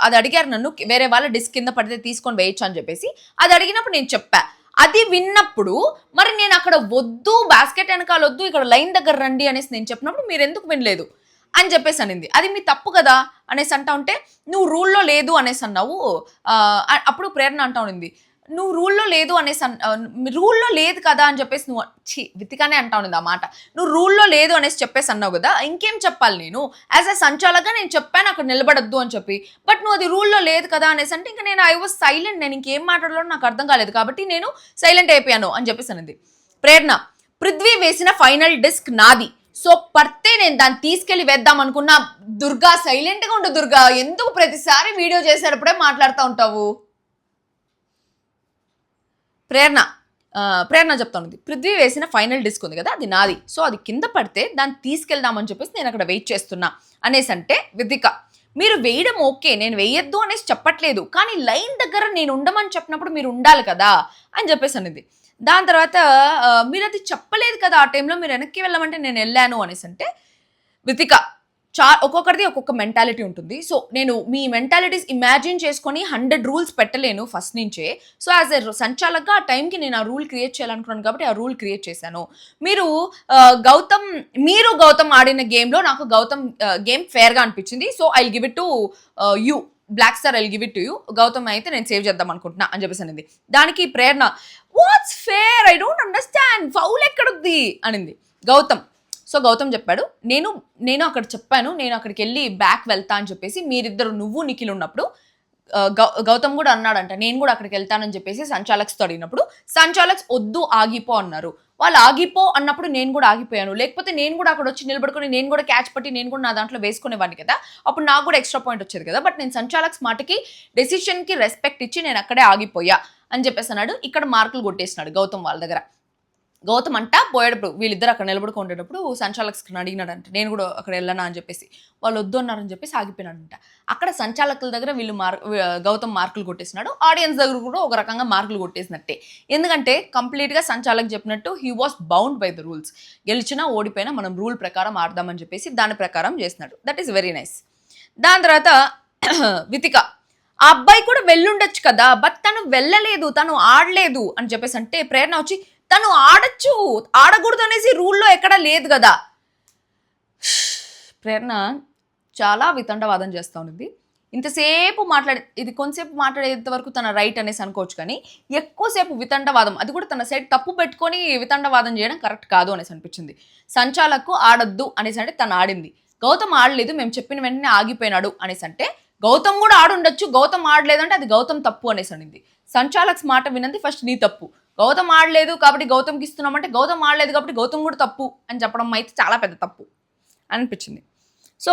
అది అడిగారు నన్ను వేరే వాళ్ళ డిస్క్ కింద పడితే తీసుకొని వేయచ్చు అని చెప్పేసి, అది అడిగినప్పుడు నేను చెప్పా, అది విన్నప్పుడు మరి నేను అక్కడ వద్దు బాస్కెట్ వెనకాల వద్దు ఇక్కడ లైన్ దగ్గర రండి అనేసి నేను చెప్పినప్పుడు మీరు ఎందుకు వినలేదు అని చెప్పేసి అనింది. అది మీ తప్పు కదా అనేసి అంటా ఉంటే నువ్వు రూల్లో లేదు అనేసి అన్నావు. అప్పుడు ప్రేరణ అంటా ఉంది నువ్వు రూల్లో లేదు అనేసి రూల్లో లేదు కదా అని చెప్పేసి నువ్వు వితికానే అంటా ఉంది ఆ మాట, నువ్వు రూల్లో లేదు అనేసి చెప్పేసి అన్నావు కదా, ఇంకేం చెప్పాలి నేను యాజ్ అ సంచాలకగా నేను చెప్పాను అక్కడ నిలబడద్దు అని చెప్పి, బట్ నువ్వు అది రూల్లో లేదు కదా అనేసి అంటే ఇంకా నేను ఐ వాజ్ సైలెంట్, నేను ఇంకేం మాట్లాడాలో నాకు అర్థం కాలేదు కాబట్టి నేను సైలెంట్ అయిపోయాను అని చెప్పేసి అనింది. ప్రేరణ పృథ్వీ వేసిన ఫైనల్ డిస్క్ నాది, సో పడితే నేను దాన్ని తీసుకెళ్లి వేద్దాం అనుకున్నా. దుర్గా సైలెంట్గా ఉండు దుర్గా, ఎందుకు ప్రతిసారి వీడియో చేసేటప్పుడే మాట్లాడుతూ ఉంటావు. ప్రేరణ చెప్తా ఉంది పృథ్వీ వేసిన ఫైనల్ డిస్క్ ఉంది కదా అది నాది, సో అది కింద పడితే దాన్ని తీసుకెళ్దామని చెప్పేసి నేను అక్కడ వెయిట్ చేస్తున్నా అనేసి అంటే వితిక మీరు వేయడం ఓకే నేను వేయొద్దు అనేసి చెప్పట్లేదు, కానీ లైన్ దగ్గర నేను ఉండమని చెప్పినప్పుడు మీరు ఉండాలి కదా అని చెప్పేసి అనేది. దాని తర్వాత మీరు అది చెప్పలేదు కదా ఆ టైంలో, మీరు వెనక్కి వెళ్ళమంటే నేను వెళ్ళాను అనేసి అంటే వితిక ఒక్కొక్కరిది ఒక్కొక్క మెంటాలిటీ ఉంటుంది, సో నేను మీ మెంటాలిటీస్ ఇమాజిన్ చేసుకొని 100 రూల్స్ పెట్టలేను ఫస్ట్ నుంచే, సో యాజ్ ఎ సంచాలకగా ఆ టైంకి నేను ఆ రూల్ క్రియేట్ చేయాలనుకున్నాను కాబట్టి ఆ రూల్ క్రియేట్ చేశాను. మీరు గౌతమ్ ఆడిన గేమ్లో నాకు గౌతమ్ గేమ్ ఫేర్గా అనిపించింది, so I give it to you black star I'll give it to you, Gautham అయితే నేను సేవ్ చేద్దాం అనుకుంటున్నా అని చెప్పేసి అనింది. దానికి Prerana what's fair, I don't understand, foul ఎక్కడుంది అనింది గౌతమ్. సో గౌతమ్ చెప్పాడు, నేను అక్కడ చెప్పాను, నేను అక్కడికి వెళ్ళి బ్యాక్ వెళ్తా అని చెప్పేసి మీరిద్దరు నువ్వు నిఖిల్ ఉన్నప్పుడు గౌతమ్ కూడా అన్నాడంట నేను కూడా అక్కడికి వెళ్తానని చెప్పేసి సంచాలక్స్తో అడిగినప్పుడు సంచాలక్స్ వద్దు ఆగిపో అన్నారు. వాళ్ళు ఆగిపో అన్నప్పుడు నేను కూడా ఆగిపోయాను, లేకపోతే నేను కూడా అక్కడ వచ్చి నిలబడుకొని నేను కూడా క్యాచ్ పట్టి నేను కూడా నా దాంట్లో వేసుకునేవాడిని కదా, అప్పుడు నాకు కూడా ఎక్స్ట్రా పాయింట్ వచ్చేది కదా. బట్ నేను సంచాలక్స్ మాటకి డెసిషన్కి రెస్పెక్ట్ ఇచ్చి నేను అక్కడే ఆగిపోయా అని చెప్పేసి అన్నాడు. ఇక్కడ మార్కులు కొట్టేసినాడు గౌతమ్ వాళ్ళ దగ్గర. గౌతమ్ అంట పోయేటప్పుడు వీళ్ళిద్దరు అక్కడ నిలబడుకుంటేటప్పుడు సంచాలకుని అడిగినాడంట నేను కూడా అక్కడ వెళ్ళనా అని చెప్పేసి, వాళ్ళు వద్దు అన్నారని చెప్పేసి ఆగిపోయినాడంట. అక్కడ సంచాలకుల దగ్గర గౌతమ్ మార్కులు కొట్టేసినాడు, ఆడియన్స్ దగ్గర కూడా ఒక రకంగా మార్కులు కొట్టేసినట్టే. ఎందుకంటే కంప్లీట్గా సంచాలక్ చెప్పినట్టు he was bound by the rules, గెలిచినా ఓడిపోయినా మనం రూల్ ప్రకారం ఆడదామని చెప్పేసి దాని ప్రకారం చేసినాడు. That is very nice. దాని తర్వాత వితిక, ఆ అబ్బాయి కూడా వెళ్ళుండొచ్చు కదా, బట్ తను వెళ్ళలేదు, తను ఆడలేదు అని చెప్పేసి అంటే ప్రేరణ వచ్చి తను ఆడచ్చు, ఆడకూడదు అనేసి రూల్లో ఎక్కడా లేదు కదా. ప్రేరణ చాలా వితండవాదం చేస్తూ ఉంది. ఇంతసేపు ఇది కొంతసేపు మాట్లాడేంత వరకు తన రైట్ అనేసి అనుకోవచ్చు, కానీ ఎక్కువసేపు వితండవాదం, అది కూడా తన సైడ్ తప్పు పెట్టుకొని వితండవాదం చేయడం కరెక్ట్ కాదు అనేసి అనిపించింది. సంచాలకు ఆడొద్దు అనేసి అంటే తను ఆడింది, గౌతమ్ ఆడలేదు, మేము చెప్పిన వెంటనే ఆగిపోయినాడు అనేసి అంటే గౌతమ్ కూడా ఆడుండొచ్చు, గౌతమ్ ఆడలేదంటే అది గౌతమ్ తప్పు అనేసి అనింది. సంచాలక్స్ మాట వినంది ఫస్ట్ నీ తప్పు, గౌతమ్ ఆడలేదు కాబట్టి గౌతమ్కి ఇస్తున్నామంటే గౌతమ్ ఆడలేదు కాబట్టి గౌతమ్ కూడా తప్పు అని చెప్పడం అయితే చాలా పెద్ద తప్పు అనిపించింది. సో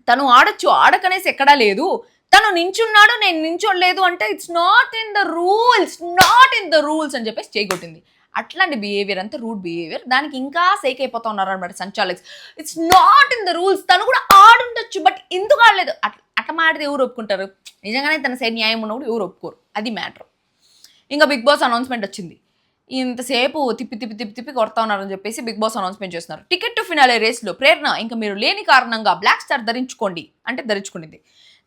తను ఆడచ్చు, ఆడకనేసి ఎక్కడా లేదు, తను నించున్నాడు నేను నించోలేదు అంటే it's not in the rules అని చెప్పేసి చేయగొట్టింది. అట్లాంటి బిహేవియర్ అంతా రూడ్ బిహేవియర్, దానికి ఇంకా సేక్ అయిపోతా ఉన్నారు అనమాట sanchalaks. It's not in the rules, తను కూడా ఆడుండొచ్చు బట్ ఎందుకు ఆడలేదు, అట్లా మాడితే ఎవరు ఒప్పుకుంటారు, నిజంగానే తన సైడ్ న్యాయం ఉన్నప్పుడు ఎవరు ఒప్పుకోరు, అది మ్యాటర్. ఇంకా బిగ్ బాస్ అనౌన్స్మెంట్ వచ్చింది. ఇంతసేపు తిప్పి కొడతా ఉన్నారని చెప్పేసి బిగ్ బాస్ అనౌన్స్మెంట్ చేస్తున్నారు. టికెట్ టు ఫినాలే రేస్లో ప్రేరణ ఇంకా మీరు లేని కారణంగా బ్లాక్ స్టార్ ధరించుకోండి అంటే ధరించుకునింది.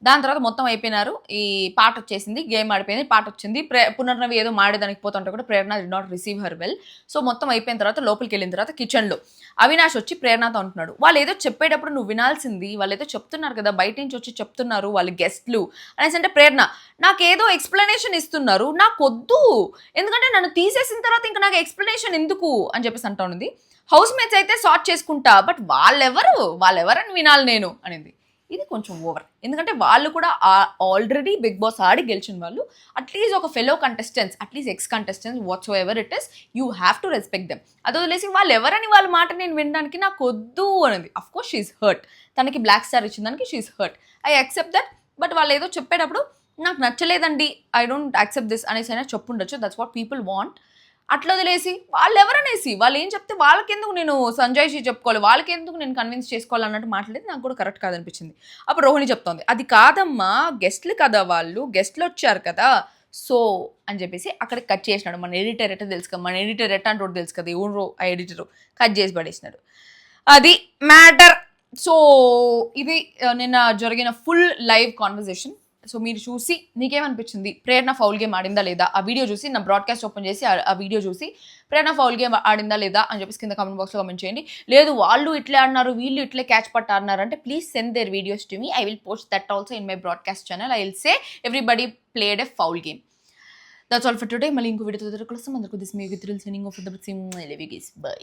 దాని తర్వాత మొత్తం అయిపోయినారు, ఈ పాట వచ్చేసింది, గేమ్ ఆడిపోయింది, పాట వచ్చింది. పునర్నవి ఏదో మాడేదానికి పోతుంటే కూడా Prerana did not receive her well. So మొత్తం అయిపోయిన తర్వాత లోపలికి వెళ్ళిన తర్వాత కిచెన్లో అవినాష్ వచ్చి ప్రేరణతో అంటున్నాడు, వాళ్ళు ఏదో చెప్పేటప్పుడు నువ్వు వినాల్సింది, వాళ్ళు ఏదో చెప్తున్నారు కదా బయట నుంచి వచ్చి చెప్తున్నారు వాళ్ళు గెస్ట్లు అనేసి అంటే ప్రేరణ నాకేదో ఎక్స్ప్లెనేషన్ ఇస్తున్నారు, నాకు వద్దు, ఎందుకంటే నన్ను తీసేసిన తర్వాత ఇంకా నాకు ఎక్స్ప్లెనేషన్ ఎందుకు అని చెప్పేసి అంటా ఉంది. హౌస్ మేట్స్ అయితే సార్ట్ చేసుకుంటా, బట్ వాళ్ళెవరని వినాలి నేను అనేది. ఇది కొంచెం ఓవర్, ఎందుకంటే వాళ్ళు కూడా ఆల్రెడీ బిగ్ బాస్ ఆడి గెలిచిన వాళ్ళు, అట్లీస్ట్ ఒక fellow contestants, at least ex contestants, whatsoever it is, you have to respect them. అది వదిలేసి వాళ్ళు ఎవరని వాళ్ళ మాట నేను వినడానికి నాకు వద్దు అనేది. అఫ్ కోర్స్ షీఈస్ హర్ట్, తనకి బ్లాక్ స్టార్ ఇచ్చిన దానికి she's hurt, I accept that. But వాళ్ళు ఏదో చెప్పేటప్పుడు నాకు నచ్చలేదండి, ఐ డోంట్ యాక్సెప్ట్ దిస్ అనేసి అయినా చెప్పుండొచ్చు, దట్స్ వాట్ పీపుల్ వాంట్. అట్లా వదిలేసి వాళ్ళు ఎవరనేసి వాళ్ళు ఏం చెప్తే వాళ్ళకెందుకు నేను సంజయ్షి చెప్పుకోవాలి, వాళ్ళకెందుకు నేను కన్విన్స్ చేసుకోవాలి అన్నట్టు మాట్లాడేది నాకు కూడా కరెక్ట్ కాదనిపించింది. అప్పుడు రోహిణి చెప్తోంది, అది కాదమ్మా గెస్ట్లు కదా, వాళ్ళు గెస్ట్లు వచ్చారు కదా సో అని చెప్పేసి అక్కడికి కట్ చేసినాడు. మన ఎడిటర్ ఎట్టో తెలుసు కదా, మన ఎడిటర్ ఎట్ట అంటే తెలుసు కదా, ఎవరు ఆ ఎడిటరు కట్ చేసి పడేసినాడు, అది మ్యాటర్. సో ఇది నిన్న జరిగిన ఫుల్ లైవ్ కాన్వర్జేషన్. సో మీరు చూసి నీకేమనిపించింది, ప్రేరణ ఫౌల్ గేమ్ ఆడిందా లేదా, ఆ వీడియో చూసి నా బ్రాడ్కాస్ట్ ఓపెన్ చేసి ఆ వీడియో చూసి ప్రేరణ ఫౌల్ గేమ్ ఆడిందా లేదా అని చెప్పేసి కింద కామెంట్ బాక్స్లో కామెంట్ చేయండి. లేదు వాళ్ళు ఇట్లే ఆడినారు వీళ్ళు ఇట్లే క్యాచ్ పట్ట ఆడినారు అంటే please send their videos to me, I will post that also in my broadcast channel. I will say everybody played a foul game. That's all for today. మళ్ళీ ఇంకో వీడియోతో అందరికీ this me with thrill signing off the by.